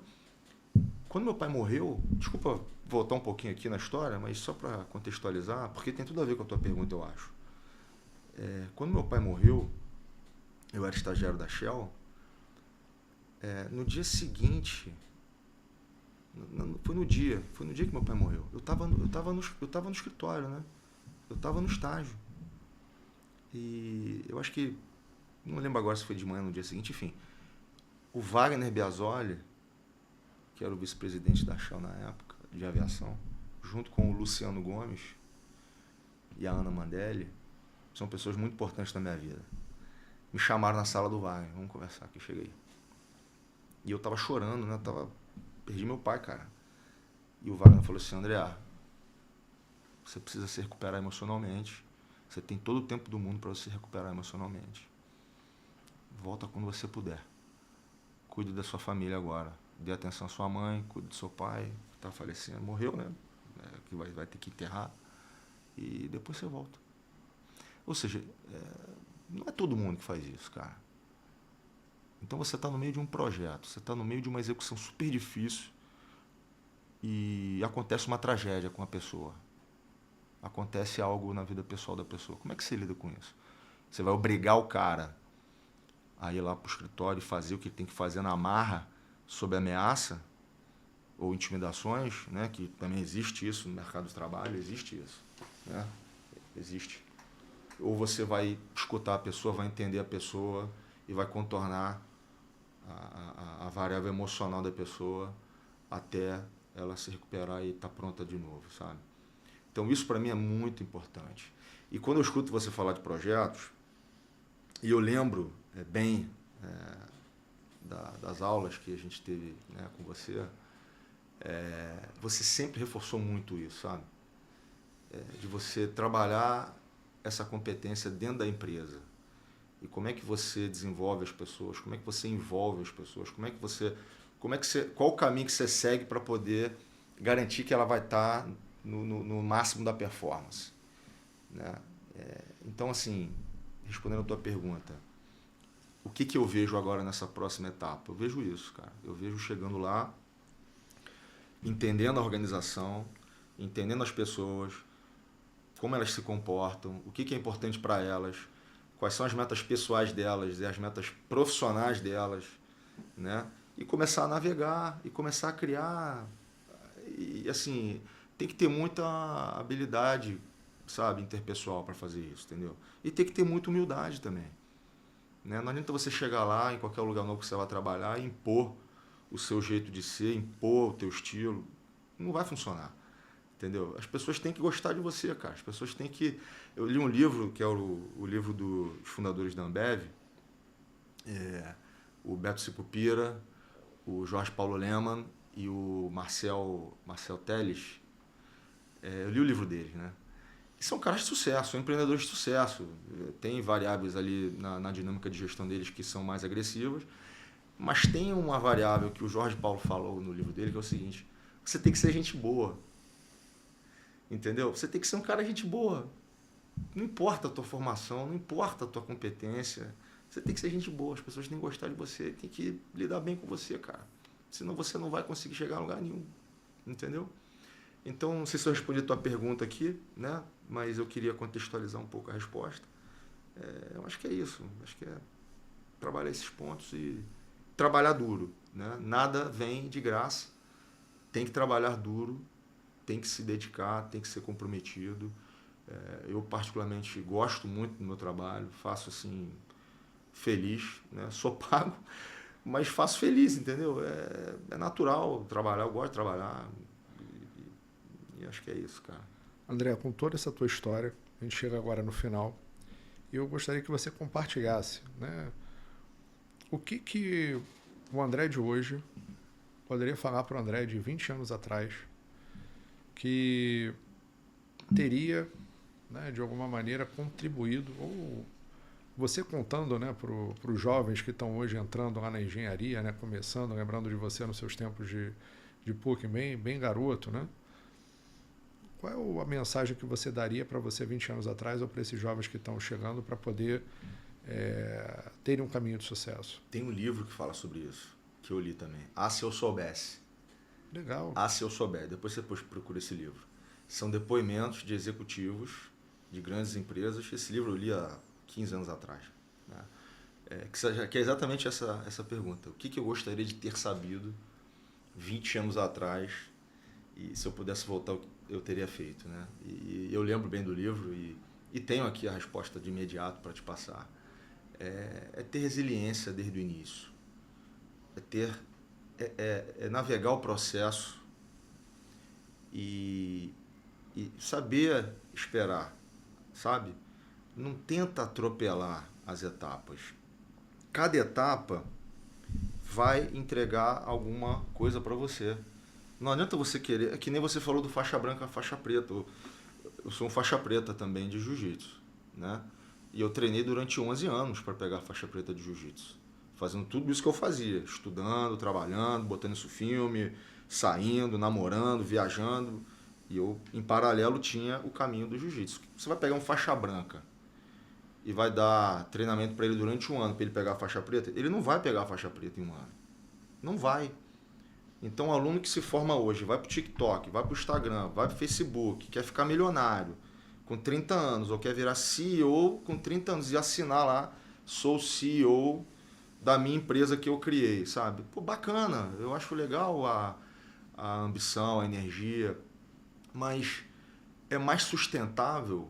Quando meu pai morreu, desculpa voltar um pouquinho aqui na história, mas só para contextualizar, porque tem tudo a ver com a tua pergunta, eu acho. Quando meu pai morreu, eu era estagiário da Shell, no dia seguinte, foi no dia que meu pai morreu. Eu tava no escritório, né? Eu tava no estágio. E eu acho que, não lembro agora se foi de manhã no dia seguinte, enfim. O Wagner Biasoli, que era o vice-presidente da Shell na época, de aviação, junto com o Luciano Gomes e a Ana Mandelli, são pessoas muito importantes na minha vida. Me chamaram na sala do Wagner, vamos conversar aqui, chega aí. E eu tava chorando, né? Perdi meu pai, cara. E o Wagner falou assim, André, você precisa se recuperar emocionalmente. Você tem todo o tempo do mundo para você se recuperar emocionalmente. Volta quando você puder. Cuide da sua família agora. Dê atenção à sua mãe, cuide do seu pai, que está falecendo. Morreu, né? Que vai ter que enterrar. E depois você volta. Ou seja, não é todo mundo que faz isso, cara. Então você está no meio de um projeto, você está no meio de uma execução super difícil e acontece uma tragédia com a pessoa. Acontece algo na vida pessoal da pessoa. Como é que você lida com isso? Você vai obrigar o cara a ir lá para o escritório e fazer o que ele tem que fazer na marra, sob ameaça ou intimidações, né? Que também existe isso no mercado de trabalho, existe isso, né? Existe. Ou você vai escutar a pessoa, vai entender a pessoa e vai contornar a variável emocional da pessoa até ela se recuperar e estar pronta de novo, sabe? Então isso para mim é muito importante. E quando eu escuto você falar de projetos, e eu lembro bem das aulas que a gente teve, né, com você, você sempre reforçou muito isso, sabe? De você trabalhar essa competência dentro da empresa. E como é que você desenvolve as pessoas, como é que você envolve as pessoas, qual o caminho que você segue para poder garantir que ela vai estar no máximo da performance, né? Então, assim, respondendo a tua pergunta, o que eu vejo agora nessa próxima etapa? Eu vejo isso, cara. Eu vejo chegando lá, entendendo a organização, entendendo as pessoas, como elas se comportam, o que é importante para elas, quais são as metas pessoais delas e as metas profissionais delas, né? E começar a navegar e começar a criar. E assim, tem que ter muita habilidade, sabe, interpessoal para fazer isso, entendeu? E tem que ter muita humildade também, né? Não adianta você chegar lá em qualquer lugar novo que você vai trabalhar e impor o seu jeito de ser, impor o teu estilo. Não vai funcionar. Entendeu? As pessoas têm que gostar de você, cara. As pessoas têm que... Eu li um livro, que é o livro dos fundadores da Ambev, o Beto Sicupira, o Jorge Paulo Lemann e o Marcel Telles. Eu li o livro deles, né? E são caras de sucesso, são empreendedores de sucesso. Tem variáveis ali na dinâmica de gestão deles que são mais agressivas, mas tem uma variável que o Jorge Paulo falou no livro dele, que é o seguinte: você tem que ser gente boa. Entendeu? Você tem que ser um cara de gente boa. Não importa a tua formação, não importa a tua competência. Você tem que ser gente boa. As pessoas têm que gostar de você, têm que lidar bem com você, cara. Senão você não vai conseguir chegar a lugar nenhum. Entendeu? Então, não sei se eu respondi a tua pergunta aqui, né? Mas eu queria contextualizar um pouco a resposta. Eu acho que é isso. Acho que é trabalhar esses pontos e trabalhar duro, né? Nada vem de graça. Tem que trabalhar duro. Tem que se dedicar, tem que ser comprometido. Eu, particularmente, gosto muito do meu trabalho, faço assim, feliz, né? Sou pago, mas faço feliz, entendeu? É natural trabalhar, eu gosto de trabalhar. E acho que é isso, cara. André, com toda essa tua história, a gente chega agora no final. eu gostaria que você compartilhasse, né? O que o André de hoje poderia falar para o André de 20 anos atrás que teria, né, de alguma maneira contribuído, ou você contando, né, para os jovens que estão hoje entrando lá na engenharia, né, começando, lembrando de você nos seus tempos de PUC, bem garoto, né? Qual é a mensagem que você daria para você 20 anos atrás ou para esses jovens que estão chegando para poder terem um caminho de sucesso? Tem um livro que fala sobre isso, que eu li também. Ah, se eu soubesse. Legal. Ah, se eu souber. Depois você procura esse livro. São depoimentos de executivos de grandes empresas. Esse livro eu li há 15 anos atrás. Né? Que é exatamente essa pergunta. O que eu gostaria de ter sabido 20 anos atrás, e se eu pudesse voltar, eu teria feito. Né? E eu lembro bem do livro e tenho aqui a resposta de imediato para te passar. É ter resiliência desde o início. É navegar o processo e saber esperar, sabe? Não tenta atropelar as etapas. Cada etapa vai entregar alguma coisa para você. Não adianta você querer... É que nem você falou do faixa branca, faixa preta. Eu sou um faixa preta também de jiu-jitsu, né? E eu treinei durante 11 anos para pegar a faixa preta de jiu-jitsu. Fazendo tudo isso que eu fazia. Estudando, trabalhando, botando isso filme, saindo, namorando, viajando. E eu, em paralelo, tinha o caminho do jiu-jitsu. Você vai pegar um faixa branca e vai dar treinamento para ele durante um ano para ele pegar a faixa preta, ele não vai pegar a faixa preta em um ano. Não vai. Então, o aluno que se forma hoje vai para o TikTok, vai para o Instagram, vai para o Facebook, quer ficar milionário com 30 anos, ou quer virar CEO com 30 anos e assinar lá, sou CEO da minha empresa que eu criei, sabe? Pô, bacana, eu acho legal a ambição, a energia, mas é mais sustentável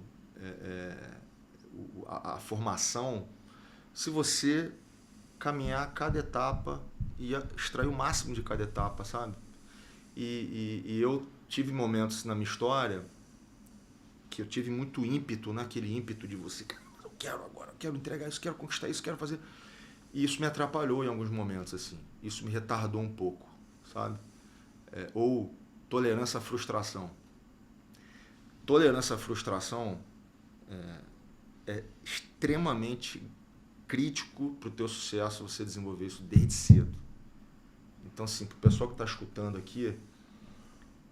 a formação se você caminhar cada etapa e extrair o máximo de cada etapa, sabe? E eu tive momentos na minha história que eu tive muito ímpeto, naquele ímpeto de você, eu quero agora, eu quero entregar isso, quero conquistar isso, quero fazer... E isso me atrapalhou em alguns momentos, assim. Isso me retardou um pouco, sabe? Ou tolerância à frustração. Tolerância à frustração é extremamente crítico para o teu sucesso você desenvolver isso desde cedo. Então, assim, para o pessoal que está escutando aqui,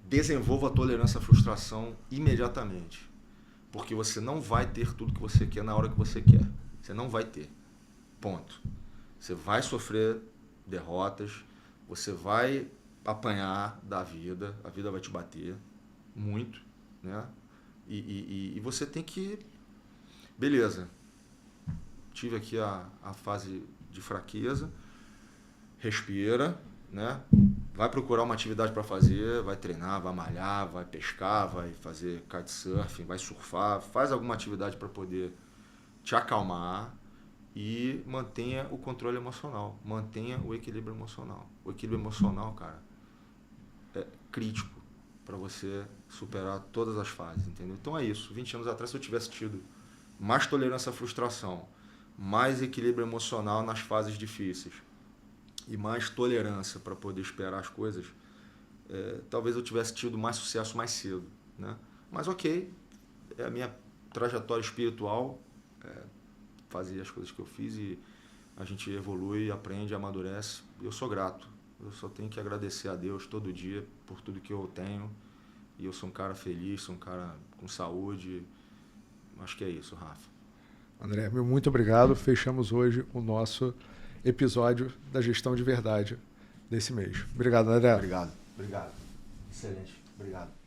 desenvolva a tolerância à frustração imediatamente. Porque você não vai ter tudo que você quer na hora que você quer. Você não vai ter. Ponto. Você vai sofrer derrotas, você vai apanhar da vida, a vida vai te bater muito, né? E você tem que... Beleza, tive aqui a fase de fraqueza, respira, né? Vai procurar uma atividade para fazer, vai treinar, vai malhar, vai pescar, vai fazer kitesurfing, vai surfar, faz alguma atividade para poder te acalmar e mantenha o controle emocional, mantenha o equilíbrio emocional. O equilíbrio emocional, cara, é crítico para você superar todas as fases, entendeu? Então é isso. 20 anos atrás, se eu tivesse tido mais tolerância à frustração, mais equilíbrio emocional nas fases difíceis e mais tolerância para poder esperar as coisas, talvez eu tivesse tido mais sucesso mais cedo, né? Mas ok, é a minha trajetória espiritual, fazer as coisas que eu fiz e a gente evolui, aprende, amadurece. Eu sou grato. Eu só tenho que agradecer a Deus todo dia por tudo que eu tenho. E eu sou um cara feliz, sou um cara com saúde. Acho que é isso, Rafa. André, muito obrigado. Fechamos hoje o nosso episódio da Gestão de Verdade desse mês. Obrigado, André. Obrigado. Excelente. Obrigado.